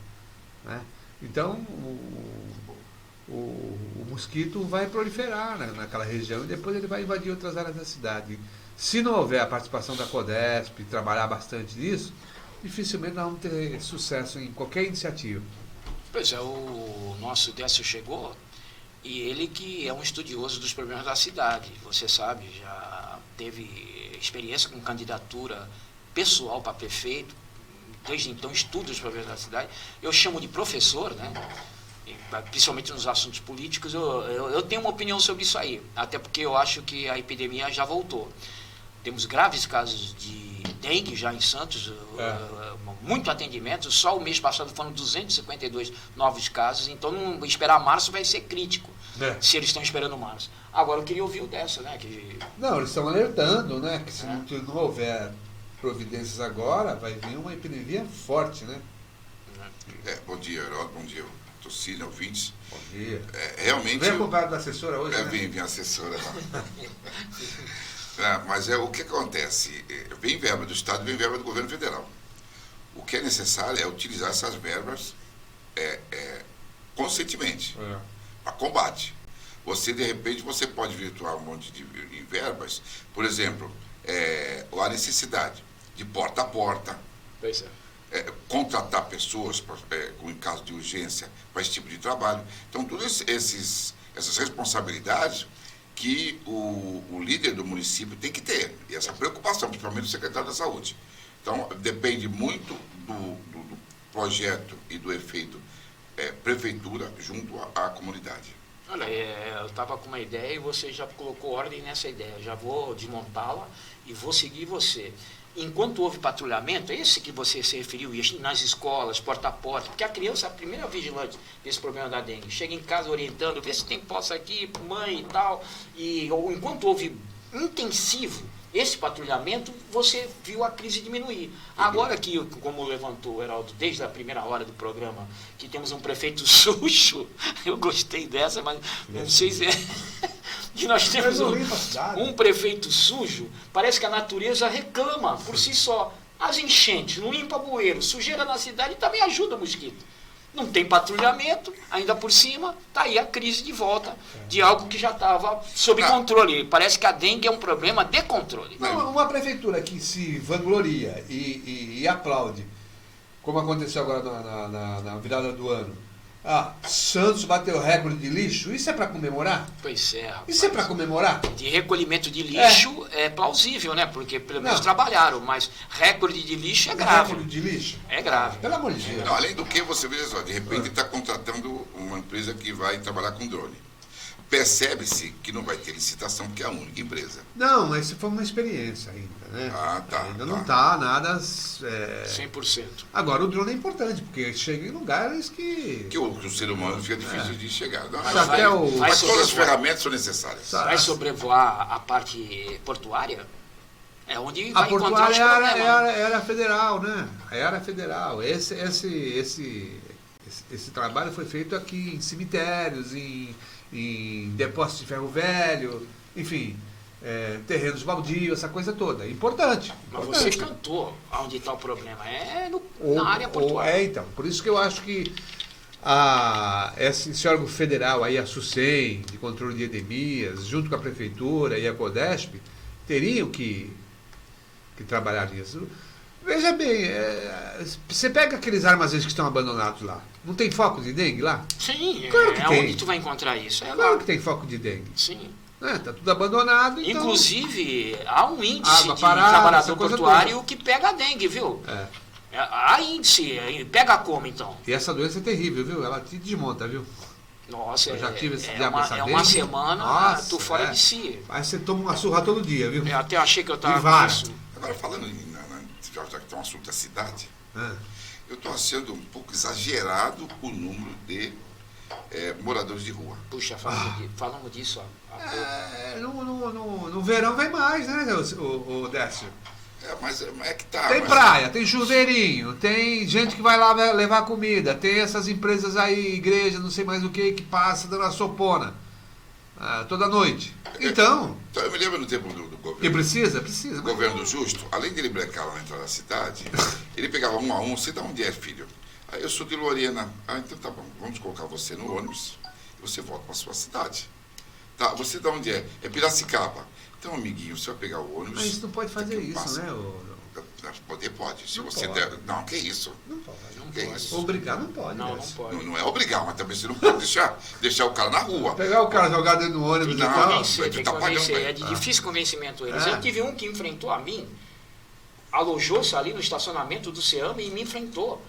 né? Então, o mosquito vai proliferar naquela região e depois ele vai invadir outras áreas da cidade. Se não houver a participação da CODESP, trabalhar bastante nisso, dificilmente nós vamos ter sucesso em qualquer iniciativa. Pois é, o nosso Décio chegou e ele que é um estudioso dos problemas da cidade, você sabe, já teve experiência com candidatura pessoal para prefeito, desde então estuda os problemas da cidade. Eu chamo de professor, né? Principalmente nos assuntos políticos, eu tenho uma opinião sobre isso aí, até porque eu acho que a epidemia já voltou. Temos graves casos de dengue já em Santos, muito atendimento, só o mês passado foram 252 novos casos, então esperar março vai ser crítico. se eles estão esperando março. Agora eu queria ouvir o Décio, né? Não, eles estão alertando, né? Que se não houver providências agora, vai vir uma epidemia forte, né? Bom dia, Heródoto, bom dia, Tocílio, ouvintes. Bom dia. Realmente... Vem acompanhado da assessora hoje, né? Vem assessora lá. Mas o que acontece? Vem verba do Estado, vem verba do governo federal. O que é necessário é utilizar essas verbas conscientemente, para combate. Você, de repente, você pode virtuar um monte de verbas, por exemplo, a necessidade de porta a porta, Pois contratar pessoas em caso de urgência para esse tipo de trabalho. Então, todas essas responsabilidades que o líder do município tem que ter, e essa preocupação, principalmente o secretário da Saúde. Então, depende muito do projeto e do efeito prefeitura junto à comunidade. Olha, eu estava com uma ideia e você já colocou ordem nessa ideia. Já vou desmontá-la e vou seguir você. Enquanto houve patrulhamento, esse que você se referiu, nas escolas, porta a porta, porque a criança é a primeira vigilante desse problema da dengue. Chega em casa orientando, vê se tem poça aqui, mãe e tal. Ou enquanto houve intensivo esse patrulhamento, você viu a crise diminuir. Agora que, como levantou o Heraldo desde a primeira hora do programa, que temos um prefeito sujo, eu gostei dessa, mas não sei se que nós temos um prefeito sujo, parece que a natureza reclama por si só. As enchentes, não limpa bueiro, sujeira na cidade também ajuda o mosquito. Não tem patrulhamento, ainda por cima, está aí a crise de volta de algo que já estava sob controle. Parece que a dengue é um problema de controle. Não, uma prefeitura que se vangloria e aplaude, como aconteceu agora na virada do ano. Santos bateu recorde de lixo, isso é para comemorar? Pois é, rapaz. Isso é para comemorar? De recolhimento de lixo é plausível, né? Porque pelo menos trabalharam, mas recorde de lixo é grave. Recorde de lixo? É grave. Pelo amor de Deus. Não, além do que, você vê só, de repente está contratando uma empresa que vai trabalhar com drone. Percebe-se que não vai ter licitação, porque é a única empresa. Não, essa foi uma experiência ainda, né? Ainda não está nada... 100%. Agora, o drone é importante, porque chega em lugares que o ser humano fica difícil de chegar. Não, mas todas as ferramentas são necessárias. Vai sobrevoar a parte portuária? É onde a vai encontrar os portuária problemas. era federal, né? Era federal. Esse trabalho foi feito aqui em cemitérios, em depósitos de ferro velho, enfim, terrenos baldios, essa coisa toda. Importante. Mas você cantou onde está o problema. Na área portuária. Então. Por isso que eu acho que esse órgão federal, aí, a SUSEM, de controle de endemias, junto com a prefeitura e a CODESP, teriam que trabalhar nisso. Veja bem, você pega aqueles armazéns que estão abandonados lá. Não tem foco de dengue lá? Sim, claro que tem. Onde tu vai encontrar isso? Claro que tem foco de dengue. Sim. Tá tudo abandonado. Então... Inclusive, há um índice de parada, trabalhador portuário que pega a dengue, viu? Há índice. Pega como, então? E essa doença é terrível, viu? Ela te desmonta, viu? Nossa, eu já tive esse uma semana, tu fora de si. Aí você toma uma surra todo dia, viu? Eu até achei que eu estava com isso. Agora, falando já que tem um assunto da cidade, eu estou achando um pouco exagerado o número de moradores de rua. Puxa, falamos disso no verão vai mais, né, o Décio? Mas é que tá. Tem praia, tem chuveirinho, tem gente que vai lá levar comida, tem essas empresas aí, igreja, não sei mais o que passa dando a sopona toda noite. Então eu me lembro no tempo do governo. E precisa. O governo Justo, além de ele brecar lá na entrada da cidade, ele pegava um a um, você dá onde é, filho? Aí eu sou de Lorena. Então tá bom, vamos colocar você no ônibus e você volta para sua cidade. Tá, você dá onde é? É Piracicaba. Então, amiguinho, você vai pegar o ônibus. Mas você não pode fazer isso, né? Pode. Se não você pode. der. Não, que isso? Não pode. Isso? Obrigar não pode. Não pode. Não é obrigar, mas também você não pode deixar o cara na rua. Pegar o cara, jogar dentro do ônibus Tem que convencer, tem que convencer. Pagando, é de difícil convencimento eles. Eu tive um que enfrentou a mim, alojou-se ali no estacionamento do CEAM e me enfrentou.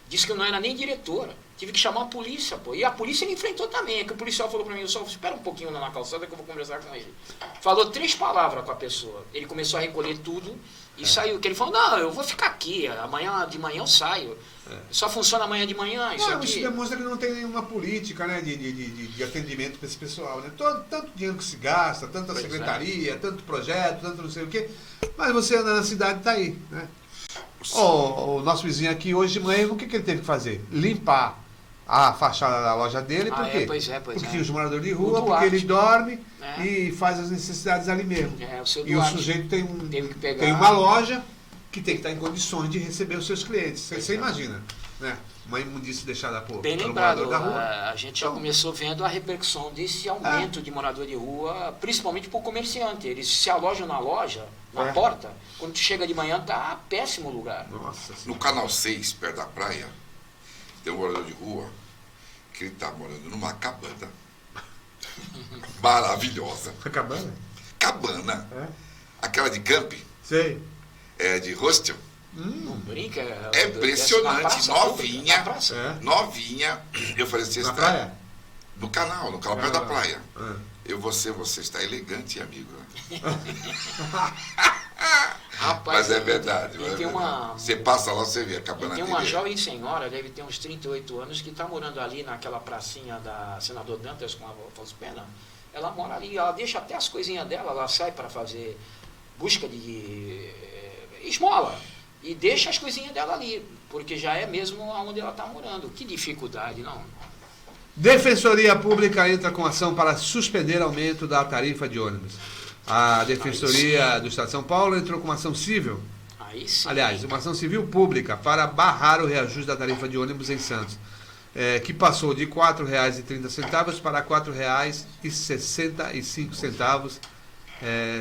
Disse que eu não era nem diretora. Tive que chamar a polícia, pô. E a polícia ele enfrentou também. É que o policial falou pra mim, só espera um pouquinho lá na calçada que eu vou conversar com ele. Falou 3 palavras com a pessoa. Ele começou a recolher tudo e saiu. Que ele falou, não, eu vou ficar aqui. Amanhã de manhã eu saio. Só funciona amanhã de manhã, isso aqui. Isso demonstra que não tem nenhuma política, né, de atendimento para esse pessoal, né? Tanto dinheiro que se gasta, tanta secretaria, tanto projeto, tanto não sei o quê. Mas você anda na cidade e tá aí, né? O nosso vizinho aqui hoje de manhã, o que ele teve que fazer? Limpar a fachada da loja dele, por quê? Porque tinha os moradores de rua, porque ele dorme e faz as necessidades ali mesmo. E o sujeito tem uma loja que tem que estar em condições de receber os seus clientes. Você imagina, né? Uma imundície deixada pelo morador da rua. A gente já começou vendo a repercussão desse aumento de morador de rua, principalmente para o comerciante. Eles se alojam na loja, na porta, quando tu chega de manhã tá péssimo o lugar. Nossa, no Canal 6, perto da praia, tem um morador de rua que ele está morando numa cabana maravilhosa. Cabana? Cabana. Aquela de camping. Sei. De hostel. Não brinca. É impressionante, novinha. Novinha. Eu falei assim, na praia? No canal, perto da praia. Você está elegante, amigo. Rapaz, mas é verdade. Você passa lá, você vê a cabana dele. Tem uma jovem senhora, deve ter uns 38 anos, que está morando ali naquela pracinha da Senador Dantas com a Afonso Pena. Ela mora ali, ela deixa até as coisinhas dela, ela sai para fazer busca de esmola. E deixa as coisinhas dela ali, porque já é mesmo onde ela está morando. Que dificuldade, não? Defensoria Pública entra com ação para suspender aumento da tarifa de ônibus. A Defensoria do Estado de São Paulo entrou com uma ação civil. Aliás, uma ação civil pública para barrar o reajuste da tarifa de ônibus em Santos, que passou de R$ 4,30 para R$ 4,65,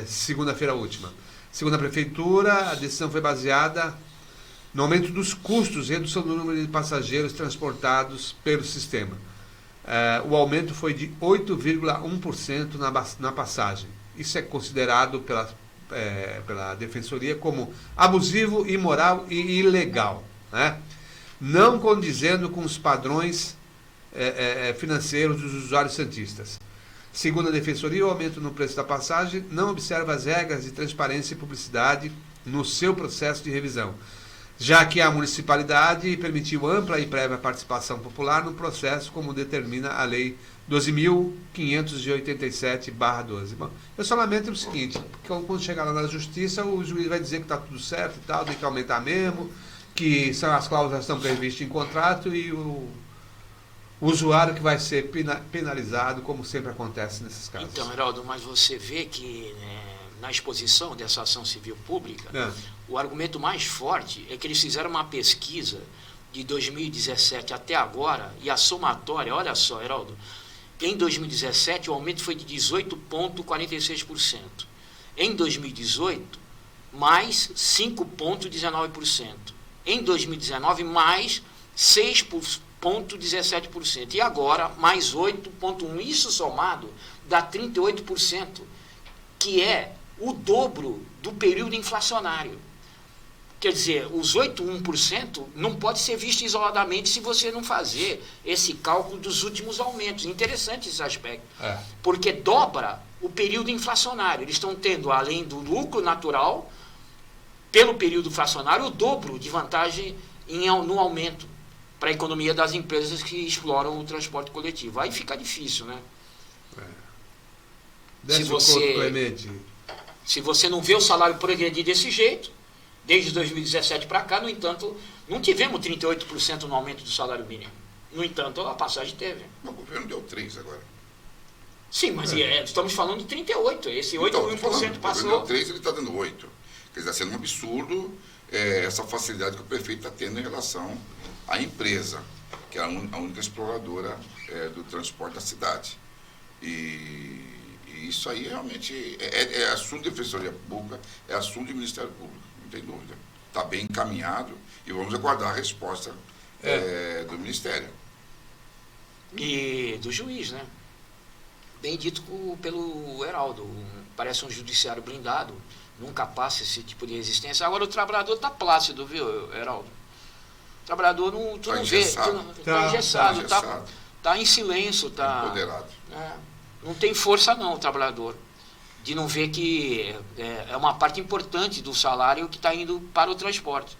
segunda-feira última. Segundo a Prefeitura, a decisão foi baseada no aumento dos custos e redução do número de passageiros transportados pelo sistema. O aumento foi de 8,1% na passagem. Isso é considerado pela Defensoria como abusivo, imoral e ilegal, né? Não condizendo com os padrões financeiros dos usuários santistas. Segundo a Defensoria, o aumento no preço da passagem não observa as regras de transparência e publicidade no seu processo de revisão, já que a municipalidade permitiu ampla e prévia participação popular no processo, como determina a Lei 12.587/12. Bom, eu só lamento o seguinte, que quando chegar lá na Justiça, o juiz vai dizer que está tudo certo e tal, tem que aumentar mesmo, que as cláusulas estão previstas em contrato e o usuário que vai ser penalizado, como sempre acontece nesses casos. Então, Heraldo, mas você vê que na exposição dessa ação civil pública, o argumento mais forte é que eles fizeram uma pesquisa de 2017 até agora, e a somatória, olha só, Heraldo, em 2017 o aumento foi de 18,46%. Em 2018, mais 5,19%. Em 2019, mais 6,17%. E agora, mais 8,1%. Isso somado dá 38%, que é o dobro do período inflacionário. Quer dizer, os 8,1% não pode ser visto isoladamente se você não fazer esse cálculo dos últimos aumentos. Interessante esse aspecto. Porque dobra o período inflacionário. Eles estão tendo, além do lucro natural, pelo período inflacionário, o dobro de vantagem no aumento para a economia das empresas que exploram o transporte coletivo. Aí fica difícil, né? Se você não vê o salário progredir desse jeito, desde 2017 para cá, no entanto, não tivemos 38% no aumento do salário mínimo. No entanto, a passagem teve. O governo deu 3 agora. Sim, mas estamos falando de 38. Esse 8% passou. O governo deu 3, ele está dando 8. Quer dizer, está sendo um absurdo essa facilidade que o prefeito está tendo em relação à empresa, que é a única exploradora do transporte da cidade. E isso aí realmente é assunto de Defensoria Pública, é assunto do Ministério Público. Não tem dúvida. Está bem encaminhado e vamos aguardar a resposta do Ministério. E do juiz, né? Bem dito pelo Heraldo. Parece um judiciário blindado. Nunca passa esse tipo de resistência. Agora o trabalhador está plácido, viu, Heraldo? trabalhador tu não vê, tá engessado, tá em silêncio, tá empoderado. Não tem força não, o trabalhador, de não ver que é uma parte importante do salário que está indo para o transporte.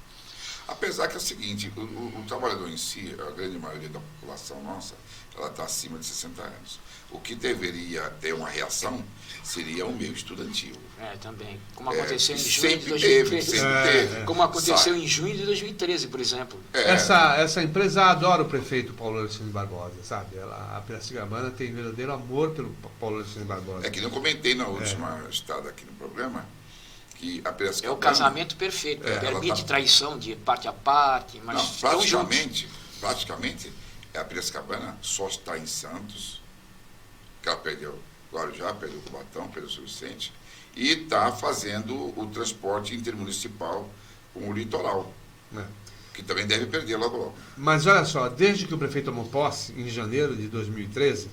Apesar que é o seguinte, o trabalhador em si, a grande maioria da população nossa, ela está acima de 60 anos. O que deveria ter uma reação seria o meio estudantil. Também. Como aconteceu em junho de 2013. Sempre teve. Como aconteceu em junho de 2013, por exemplo. Essa empresa adora o prefeito Paulo Alexandre Barbosa, sabe? A Piracicabana tem verdadeiro amor pelo Paulo Alexandre Barbosa. É que eu comentei na última estada aqui no programa, que a Piracicabana... É o casamento perfeito, permite traição de parte a parte, mas praticamente, a Piracicabana só está em Santos, que ela perdeu Guarujá, perdeu Cubatão, perdeu São Vicente, e está fazendo o transporte intermunicipal com o litoral, que também deve perder logo. Mas olha só, desde que o prefeito tomou posse, em janeiro de 2013,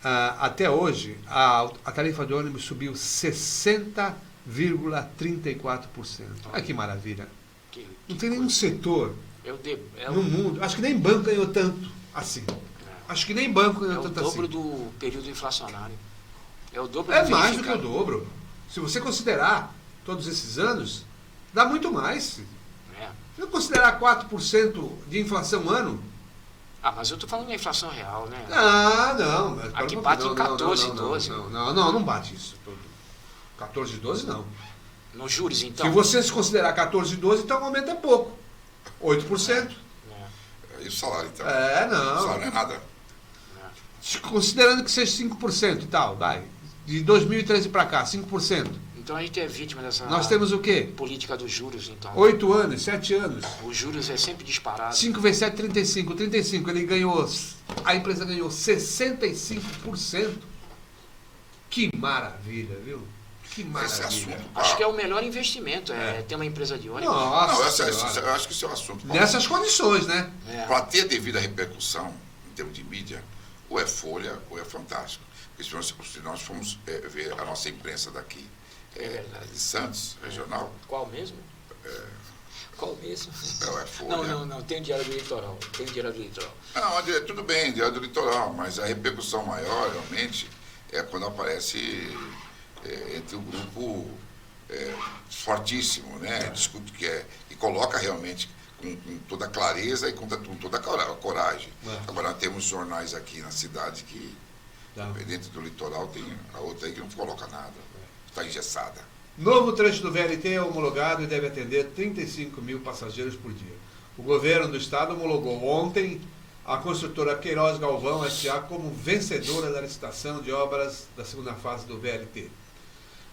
até hoje, a tarifa de ônibus subiu 60,34%. Olha que maravilha. Não tem nenhum setor no mundo, acho que nem banco ganhou tanto assim. Acho que nem banco ganhou tanto assim. É o dobro do período inflacionário. É o dobro do mais do que o dobro. Se você considerar todos esses anos, dá muito mais. Se você considerar 4% de inflação ano... mas eu estou falando da inflação real, né? Não. Mas aqui bate em 14, 12. Não bate isso. 14, 12 não. Nos juros, então? Se você se considerar 14, 12, então o aumento é pouco. 8%. E o salário, então? Não. O salário não é nada. Considerando que seja 5% e tal, vai. De 2013 para cá, 5%. Então a gente é vítima dessa... Nós temos o quê? Política dos juros, então. 8 anos, 7 anos. Os juros é sempre disparado. 5 vezes 7, 35. 35, ele ganhou... A empresa ganhou 65%. Que maravilha, viu? Que maravilha. Acho que é o melhor investimento, ter uma empresa de ônibus. Eu acho que isso é um assunto... Nessas condições, né? Para ter a devida repercussão, em termos de mídia, ou é Folha, ou é Fantástico. Porque se nós formos ver a nossa imprensa daqui, de Santos, regional... Qual mesmo? Qual mesmo? É Folha. Não, tem o Diário do Litoral. Não, tudo bem, Diário do Litoral, mas a repercussão maior, realmente, é quando aparece entre o grupo fortíssimo, né? Discute e coloca realmente com toda a clareza e com toda a coragem. Agora, temos jornais aqui na cidade que, dentro do litoral, tem a outra aí que não coloca nada. Está engessada. Novo trecho do VLT é homologado e deve atender 35 mil passageiros por dia. O governo do estado homologou ontem a construtora Queiroz Galvão S.A. como vencedora da licitação de obras da segunda fase do VLT.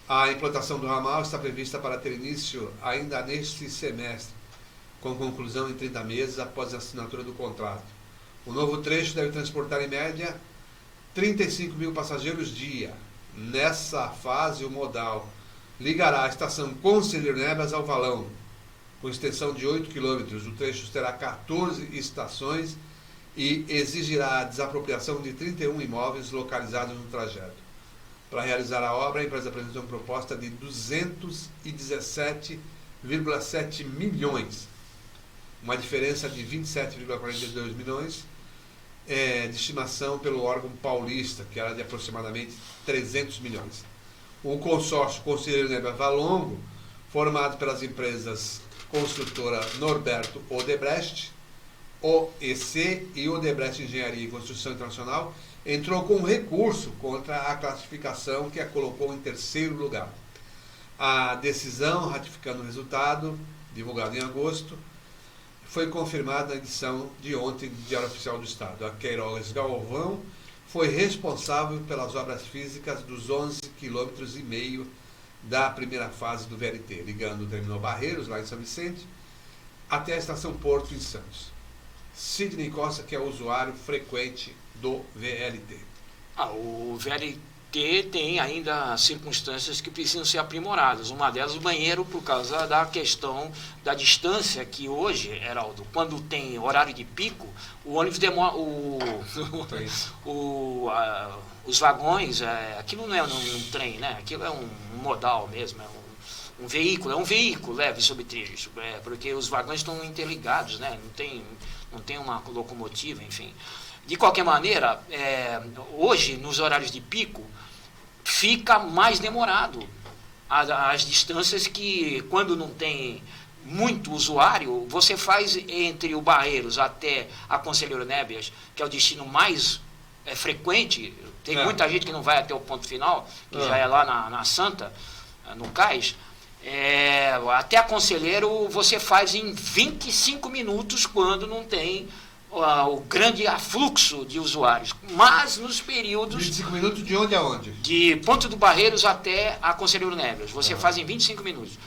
A implantação do ramal está prevista para ter início ainda neste semestre, com conclusão em 30 meses após a assinatura do contrato. O novo trecho deve transportar em média 35 mil passageiros dia. Nessa fase, o modal ligará a estação Conselheiro Neves ao Valão, com extensão de 8 quilômetros. O trecho terá 14 estações e exigirá a desapropriação de 31 imóveis localizados no trajeto. Para realizar a obra, a empresa apresentou uma proposta de 217,7 milhões, uma diferença de 27,42 milhões de estimação pelo órgão paulista, que era de aproximadamente 300 milhões. O consórcio Conselheiro Neves Valongo, formado pelas empresas construtora Norberto Odebrecht, OEC e Odebrecht Engenharia e Construção Internacional, entrou com recurso contra a classificação que a colocou em terceiro lugar. A decisão, ratificando o resultado, divulgado em agosto, foi confirmada na edição de ontem do Diário Oficial do Estado. A Queiroz Galvão foi responsável pelas obras físicas dos 11,5 km da primeira fase do VLT, ligando o terminal Barreiros, lá em São Vicente, até a estação Porto, em Santos. Sidney Costa, que é usuário frequente do VLT. O VLT tem ainda circunstâncias que precisam ser aprimoradas. Uma delas, o banheiro, por causa da questão da distância, que hoje, Heraldo, quando tem horário de pico, o ônibus demora... os vagões, aquilo não é um trem, né? Aquilo é um modal mesmo, um veículo, é um veículo leve sobre trilhos, porque os vagões estão interligados, né? Não tem uma locomotiva, enfim. De qualquer maneira, hoje, nos horários de pico, fica mais demorado. As distâncias que, quando não tem muito usuário, você faz entre o Barreiros até a Conselheiro Nébias, que é o destino mais frequente, tem muita gente que não vai até o ponto final, que já é lá na Santa, no Cais, até a Conselheiro você faz em 25 minutos quando não tem o grande afluxo de usuários, mas nos períodos... 25 minutos de onde a onde? De Ponto do Barreiros até a Conselheiro Nébias. Você faz em 25 minutos.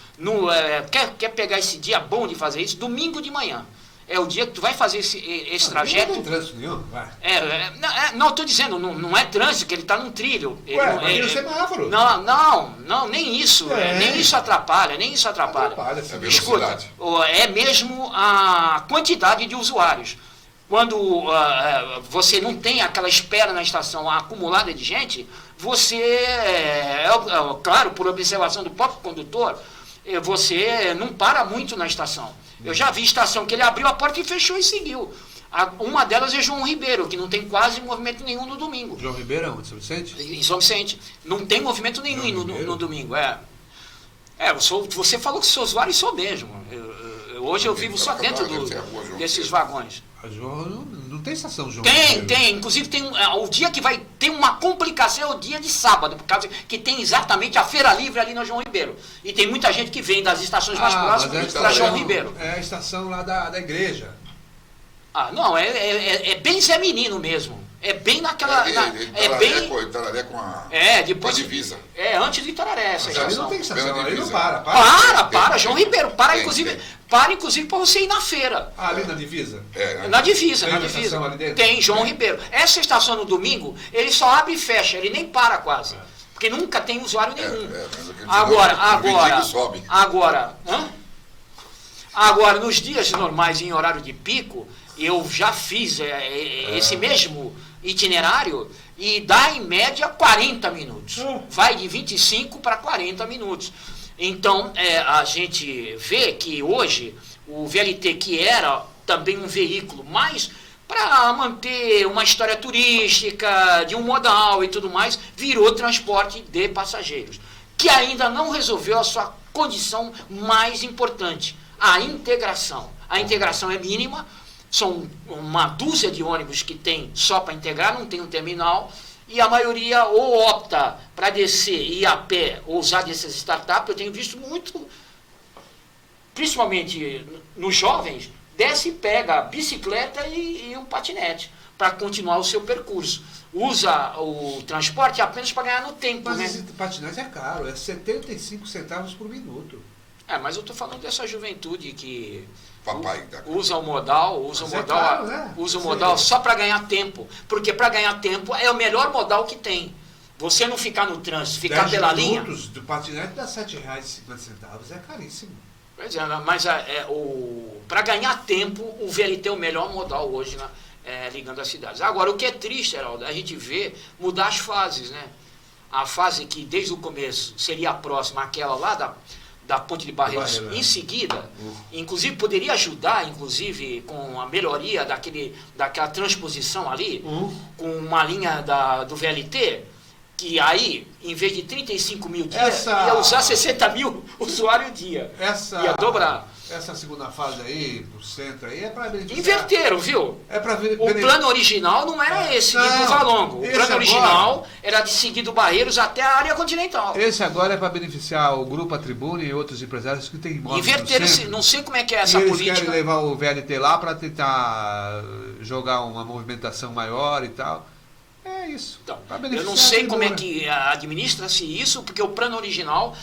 Quer pegar esse dia bom de fazer isso? Domingo de manhã. É o dia que tu vai fazer esse trajeto. Não tem trânsito nenhum, vai. Não, estou dizendo, não é trânsito, que ele está num trilho. Mas no semáforo. Não, nem isso. Nem isso atrapalha, É Escuta, é mesmo a quantidade de usuários. Quando você não tem aquela espera na estação acumulada de gente, você, claro, por observação do próprio condutor, você não para muito na estação. Eu já vi estação que ele abriu a porta e fechou e seguiu. Uma delas é João Ribeiro, que não tem quase movimento nenhum no domingo. João Ribeiro é onde? São Vicente? Em São Vicente. Não tem movimento nenhum no domingo. Você falou que sou usuário e sou mesmo. Hoje eu vivo só dentro desses vagões. A João não tem estação, João? Tem. Inclusive tem o dia que vai ter uma complicação é o dia de sábado, por causa que tem exatamente a Feira Livre ali na João Ribeiro. E tem muita gente que vem das estações mais próximas para João Ribeiro. É a estação lá da igreja. Não, é bem Zé Menino mesmo. É bem naquela... Itararé com a depois, com a divisa. Antes de Itararé, essa estação. Ali não tem estação, ali não para, João Ribeiro. Para, inclusive para você ir na feira. Ali na divisa? Na divisa. Estação ali dentro? Tem, João Ribeiro. Essa estação no domingo, ele só abre e fecha, ele nem para quase. Porque nunca tem usuário nenhum. Agora, nos dias normais, em horário de pico, eu já fiz esse mesmo itinerário e dá em média 40 minutos. Vai de 25 para 40 minutos. Então, a gente vê que hoje o VLT, que era também um veículo mais para manter uma história turística, de um modal e tudo mais, virou transporte de passageiros, que ainda não resolveu a sua condição mais importante, a integração. A integração é mínima. São uma dúzia de ônibus que tem só para integrar, não tem um terminal, e a maioria ou opta para descer e ir a pé ou usar dessas startups. Eu tenho visto muito, principalmente nos jovens, desce e pega a bicicleta e um patinete para continuar o seu percurso. Usa o transporte apenas para ganhar no tempo. Mas esse patinete é caro, é 75 centavos por minuto. Mas eu estou falando dessa juventude que usa o modal, só para ganhar tempo. Porque para ganhar tempo é o melhor modal que tem. Você não ficar no trânsito, ficar pela linha. 10 minutos do patinete dá R$ 7,50, é caríssimo. Pois mas para ganhar tempo, o VLT é o melhor modal hoje, ligando as cidades. Agora, o que é triste, Heraldo, a gente vê mudar as fases, né? A fase que desde o começo seria a próxima, aquela lá da Ponte de Barreiros, em seguida, inclusive poderia ajudar, com a melhoria daquela transposição ali, com uma linha do VLT, que aí, em vez de 35 mil dias, ia usar 60 mil usuários dia. Ia dobrar. Essa segunda fase aí, pro centro aí, é para beneficiar... Inverteram, viu? O plano original não era esse, de do Valongo. O plano original era de seguir do Barreiros até a área continental. Esse agora é para beneficiar o Grupo A Tribuna e outros empresários que têm imóveis. Inverteram, não sei como é que é essa política. Eles querem levar o VLT lá para tentar jogar uma movimentação maior e tal. É isso. Então, eu não sei como é que administra-se isso, porque o plano original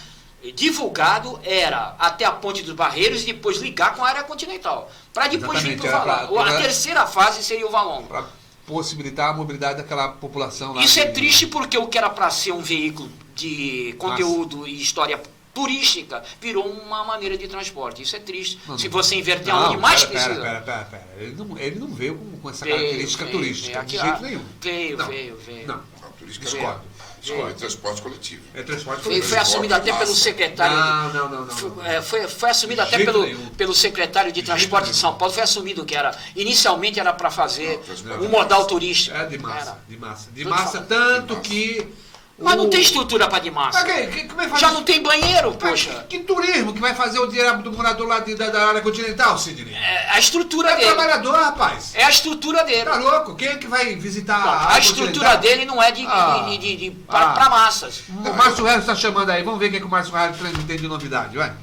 divulgado era até a Ponte dos Barreiros e depois ligar com a área continental. Para depois vir para o Valongo. A terceira fase seria o Valongo. Para possibilitar a mobilidade daquela população lá. Isso é triste porque o que era para ser um veículo de conteúdo e história turística virou uma maneira de transporte. Isso é triste. Se você inverter onde mais precisa. Pera. Ele não veio com essa característica turística, de jeito nenhum. Veio. Não, turística discordo. Só é transporte coletivo. É transporte Foi coletivo. assumido até pelo secretário. Não. Foi assumido até jeito nenhum. pelo secretário de Transporte de São Paulo. Foi assumido que era. Inicialmente era para fazer um modal turístico. É de massa, Era. de massa. De Tudo massa, falando. tanto que... Mas não tem estrutura para de massa. Como é que vai Já fazer? não tem banheiro, Mas poxa. que turismo que vai fazer o dinheiro do morador lá da área continental, Sidney? É a estrutura É dele. trabalhador, rapaz. É a estrutura dele. Tá louco? Quem é que vai visitar Não, a a área estrutura continental? dele não é para massas. O Márcio Reis está chamando aí. Vamos ver o que o Márcio Reis tem de novidade, vai.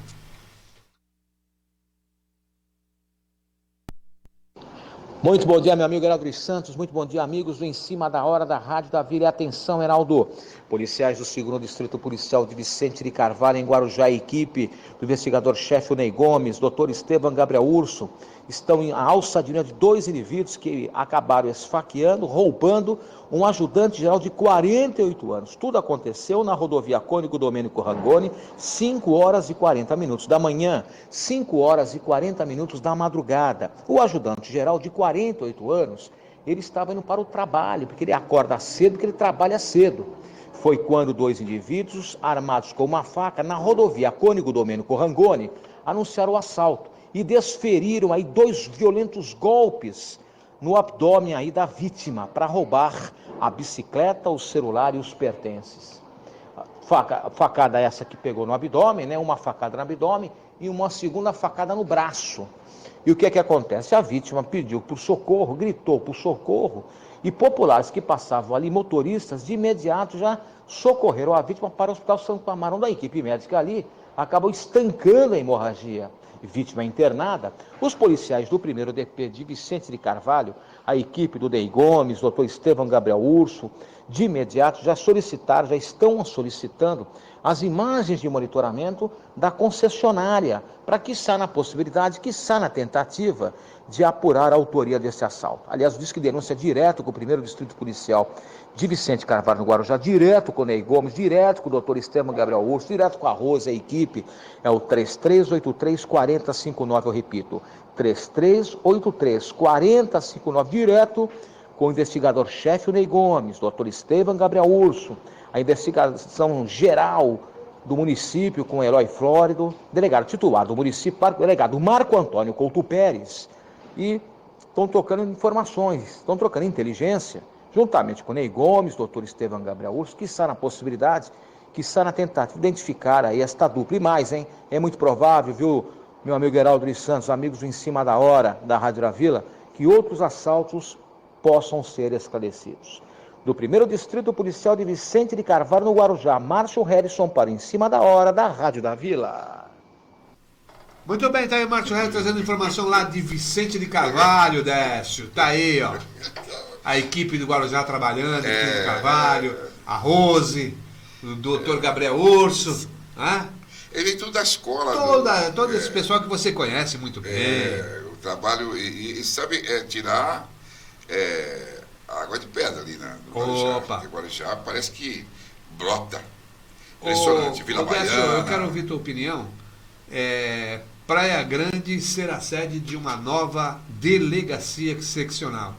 Muito bom dia, meu amigo Heraldo dos Santos. Muito bom dia, amigos do Em Cima da Hora da Rádio da Vila. E atenção, Heraldo. Policiais do 2º Distrito Policial de Vicente de Carvalho, em Guarujá, a equipe do investigador-chefe Ney Gomes, doutor Estevam Gabriel Urso, estão em alça de 2 indivíduos que acabaram esfaqueando, roubando um ajudante-geral de 48 anos. Tudo aconteceu na rodovia Cônigo Domênico Rangoni, 5 horas e 40 minutos da manhã, 5 horas e 40 minutos da madrugada. O ajudante-geral de 48 anos, ele estava indo para o trabalho, porque ele acorda cedo, porque ele trabalha cedo. Foi quando 2 indivíduos, armados com uma faca, na rodovia Cônigo Domênico Rangoni, anunciaram o assalto e desferiram aí 2 violentos golpes no abdômen aí da vítima para roubar a bicicleta, o celular e os pertences. Facada essa que pegou no abdômen, né? Uma facada no abdômen e uma segunda facada no braço. E o que é que acontece? A vítima pediu por socorro, gritou por socorro, e populares que passavam ali, motoristas, de imediato já socorreram a vítima para o Hospital Santo Amaro, da equipe médica ali, acabou estancando a hemorragia. Vítima internada, os policiais do 1º DP de Vicente de Carvalho, a equipe do Ney Gomes, doutor Estevam Gabriel Urso, de imediato já estão solicitando as imagens de monitoramento da concessionária, para que saia na possibilidade, que saia na tentativa de apurar a autoria desse assalto. Aliás, diz que denúncia direto com o 1º Distrito Policial de Vicente Carvalho no Guarujá, direto com o Ney Gomes, direto com o doutor Estevam Gabriel Urso, direto com a Rose, a equipe, é o 3383-4059, eu repito, 3383-4059, direto com o investigador-chefe, o Ney Gomes, doutor Estevam Gabriel Urso, a investigação geral do município com o Herói Flórido, delegado titular do município, delegado Marco Antônio Couto Pérez, e estão trocando informações, estão trocando inteligência, juntamente com o Ney Gomes, doutor Estevam Gabriel Urso, que está na possibilidade, que está na tentativa de identificar aí esta dupla. E mais, hein? É muito provável, viu, meu amigo Heraldo dos Santos, amigos do Em Cima da Hora da Rádio da Vila, que outros assaltos possam ser esclarecidos. Do 1º Distrito Policial de Vicente de Carvalho, no Guarujá, Márcio Harrison para Em Cima da Hora da Rádio da Vila. Muito bem, tá aí o Márcio Reis trazendo informação lá de Vicente de Carvalho, Décio. Tá aí, ó. A equipe do Guarujá trabalhando, Vicente de Carvalho, a Rose, o doutor Gabriel Urso, né? Ele vem tudo da escola. Todo esse pessoal que você conhece muito bem. O trabalho, e sabe, tirar água de pedra ali no Guarujá. Opa! O Guarujá parece que brota. Impressionante, Vila Décio, Baiana. eu quero ouvir tua opinião. Praia Grande será sede de uma nova delegacia seccional.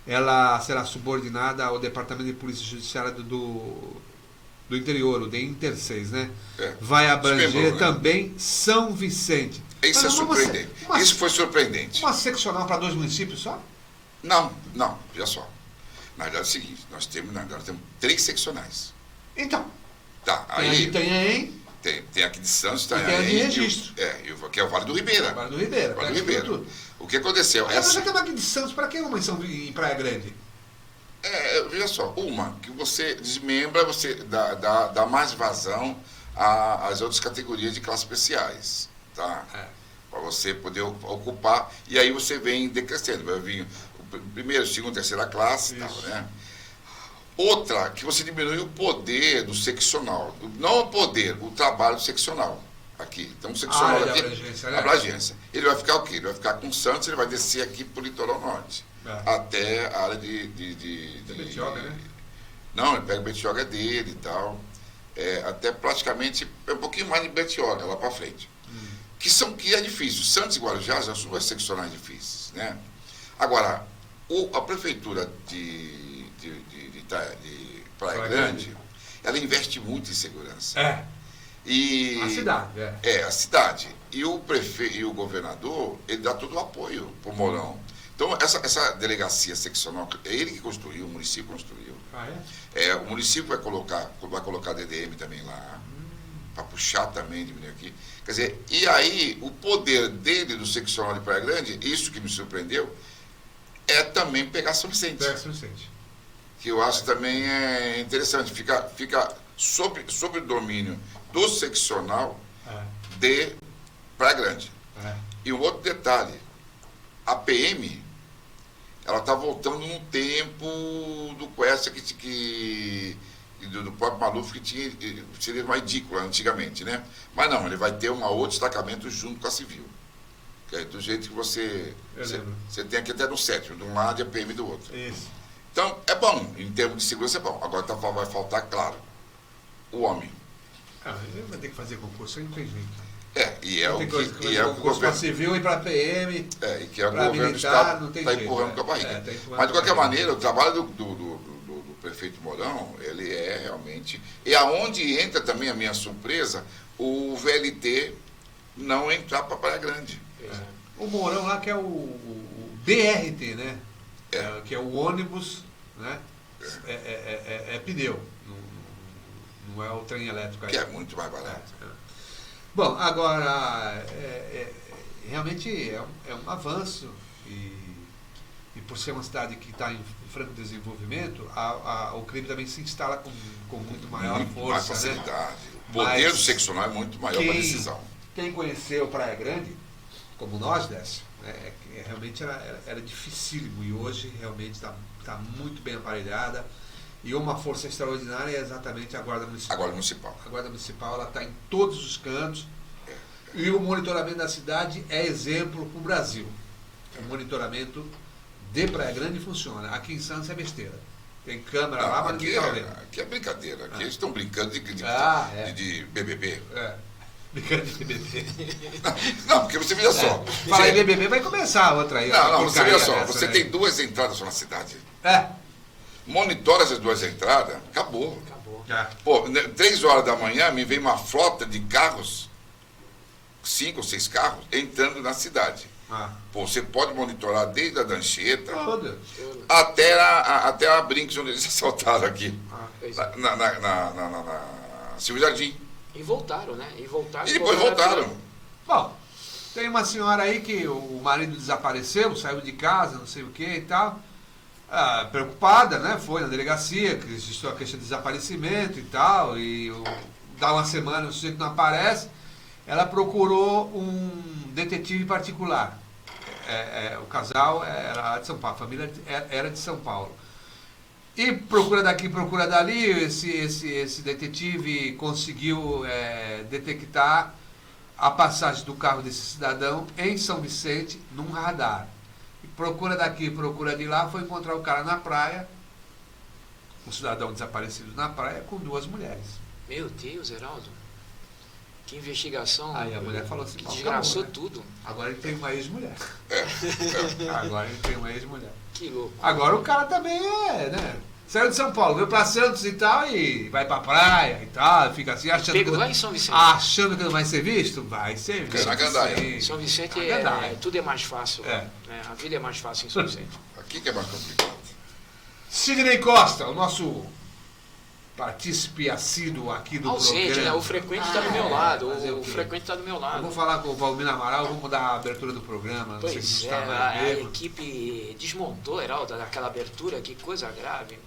Ela será subordinada ao Departamento de Polícia Judiciária do interior, o DINTER 6, né? Vai abranger também São Vicente. Isso é surpreendente. Isso foi surpreendente. Uma seccional para 2 municípios só? Não, veja só. Na verdade é o seguinte, nós temos 3 seccionais. Então. Tá, aí tem aqui de Santos, tem de registro. Que é o Vale do Ribeira. Vale do Ribeira. O que aconteceu? Mas já tem uma aqui de Santos, para que uma em Praia Grande? Veja só, uma que você desmembra, você dá mais vazão às outras categorias de classes especiais, tá? Para você poder ocupar, e aí você vem decrescendo, vai vir o primeiro, segundo, terceira classe e tal, né? Outra, que você diminui o poder do seccional, não o poder, o trabalho seccional. Aqui, então o seccional aqui, abrangência. Ele vai ficar o quê? Ele vai ficar com Santos, ele vai descer aqui para o litoral norte, até a área de Betioga, né? Não, ele pega Betioga dele e tal, até praticamente um pouquinho mais de Betioga, lá para frente. Que é difícil. Santos e Guarujá são 2 seccionais difíceis, né? Agora, a prefeitura de Praia Grande, ela investe muito em segurança. A cidade, a cidade. E o prefeito e o governador, ele dá todo o apoio para o Mourão. Então, essa delegacia seccional, é ele que construiu, o município construiu. O município vai colocar DDM também lá, para puxar também, diminuir aqui. Quer dizer, e aí, o poder dele, do seccional de Praia Grande, isso que me surpreendeu, é também pegar São Vicente. Que eu acho também é interessante, fica sob o domínio do seccional de Praia Grande. E um outro detalhe, a PM, ela está voltando num tempo do Quest do próprio Maluf, que seria mais ridícula antigamente, né? Mas não, ele vai ter um outro destacamento junto com a Civil. Que é do jeito que você tem aqui até no 7º, de um lado e a PM do outro. Isso. Então, é bom, em termos de segurança é bom. Agora vai faltar, claro, o homem. Ele vai ter que fazer concurso, aí não tem jeito. E é o que o governo para civil e para PM, e que é o para governo militar, não tem está jeito. empurrando com a barriga. Mas, de qualquer maneira, o trabalho do prefeito Mourão, ele é realmente... E aonde entra também a minha surpresa, o VLT não entrar para Praia Grande. O Mourão lá, que é o BRT, né? Que é o ônibus, né? É pneu, não é o trem elétrico aí. Que é muito mais barato. Bom, agora, realmente é um avanço e por ser uma cidade que está em franco desenvolvimento, o crime também se instala com muito maior força. Mais facilidade. Né? O poder do seccional é muito maior para a decisão. Quem conheceu Praia Grande, como nós, Décio, realmente era dificílimo e hoje realmente está muito bem aparelhada. E uma força extraordinária é exatamente a Guarda Municipal. A Guarda Municipal ela está em todos os cantos. E o monitoramento da cidade é exemplo para o Brasil. O monitoramento de Praia Grande funciona. Aqui em Santos é besteira. Tem câmera lá, mas ninguém está vendo. Aqui é brincadeira. Aqui eles estão brincando de BBB. Brincando de BBB. Não, porque você veja só. Falar em BBB vai começar a outra aí. Não, você veja só. Você tem 2 entradas só na cidade. Monitora essas 2 entradas, acabou. Pô, 3 horas da manhã me vem uma frota de carros, 5 ou 6 carros, entrando na cidade. Pô, você pode monitorar desde a Dancheta até a Brinks, onde eles assaltaram aqui. Na Silvio Jardim. E voltaram, né? E depois voltaram. Bom, tem uma senhora aí que o marido desapareceu, saiu de casa, não sei o que e tal. Preocupada, né? Foi na delegacia, que existiu a questão de desaparecimento e tal, e dá uma semana o sujeito não aparece, ela procurou um detetive particular. O casal era de São Paulo, a família era de São Paulo. E procura daqui, procura dali, esse detetive conseguiu detectar a passagem do carro desse cidadão em São Vicente num radar. Procura daqui, procura de lá, foi encontrar o cara na praia, um cidadão desaparecido na praia, com 2 mulheres. Meu Deus, Heraldo. Que investigação. Aí a mulher falou assim, que desgraçou tudo. Agora ele tem uma ex-mulher. Agora ele tem uma ex-mulher. Que louco. Agora o cara também né? Saiu de São Paulo, veio pra Santos e tal, e vai pra praia e tal, fica assim, achando que não vai ser visto? Vai ser visto. São Vicente tudo é mais fácil. Né? A vida é mais fácil em São Vicente. Aqui que é mais complicado. Sidney Costa, o nosso partícipe assíduo aqui do ausente, programa. Né? O frequente está do meu lado. O frequente está do meu lado. Eu vou falar com o Valmir Amaral, vamos mudar a abertura do programa. Pois a equipe desmontou, Heraldo, aquela abertura, que coisa grave.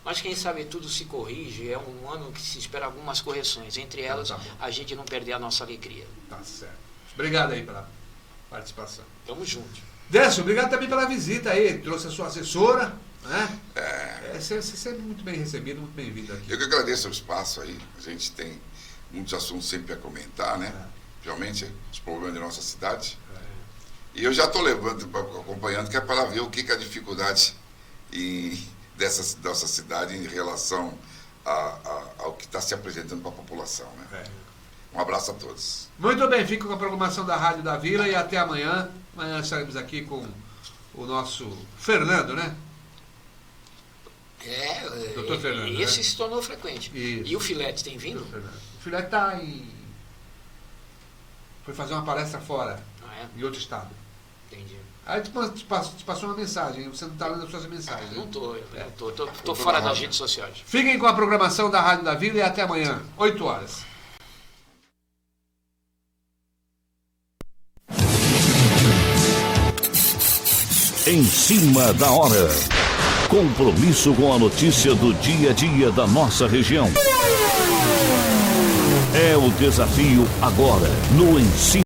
Mas quem sabe tudo se corrige, é um ano que se espera algumas correções, entre elas a gente não perder a nossa alegria. Tá certo. Obrigado aí pela participação. Tamo junto. Décio, obrigado também pela visita aí, trouxe a sua assessora, né? Você é sempre muito bem recebido, muito bem-vindo aqui. Eu que agradeço o espaço aí, a gente tem muitos assuntos sempre a comentar, né? Realmente, os problemas da nossa cidade. E eu já estou acompanhando, que é para ver o que é a dificuldade dessa nossa cidade em relação ao que está se apresentando para a população. Né? Um abraço a todos. Muito bem, fico com a programação da Rádio da Vila e até amanhã. Amanhã estaremos aqui com o nosso Fernando, né? Doutor Fernando, esse se tornou frequente. Isso. E o Filete tem vindo? O Filete foi fazer uma palestra fora, em outro estado. Entendi. Aí te passou uma mensagem, você não está lendo as suas mensagens. Não tô fora das redes sociais. Fiquem com a programação da Rádio da Vila e até amanhã, 8 horas. Em cima da hora. Compromisso com a notícia do dia a dia da nossa região. É o desafio agora no Em Cima.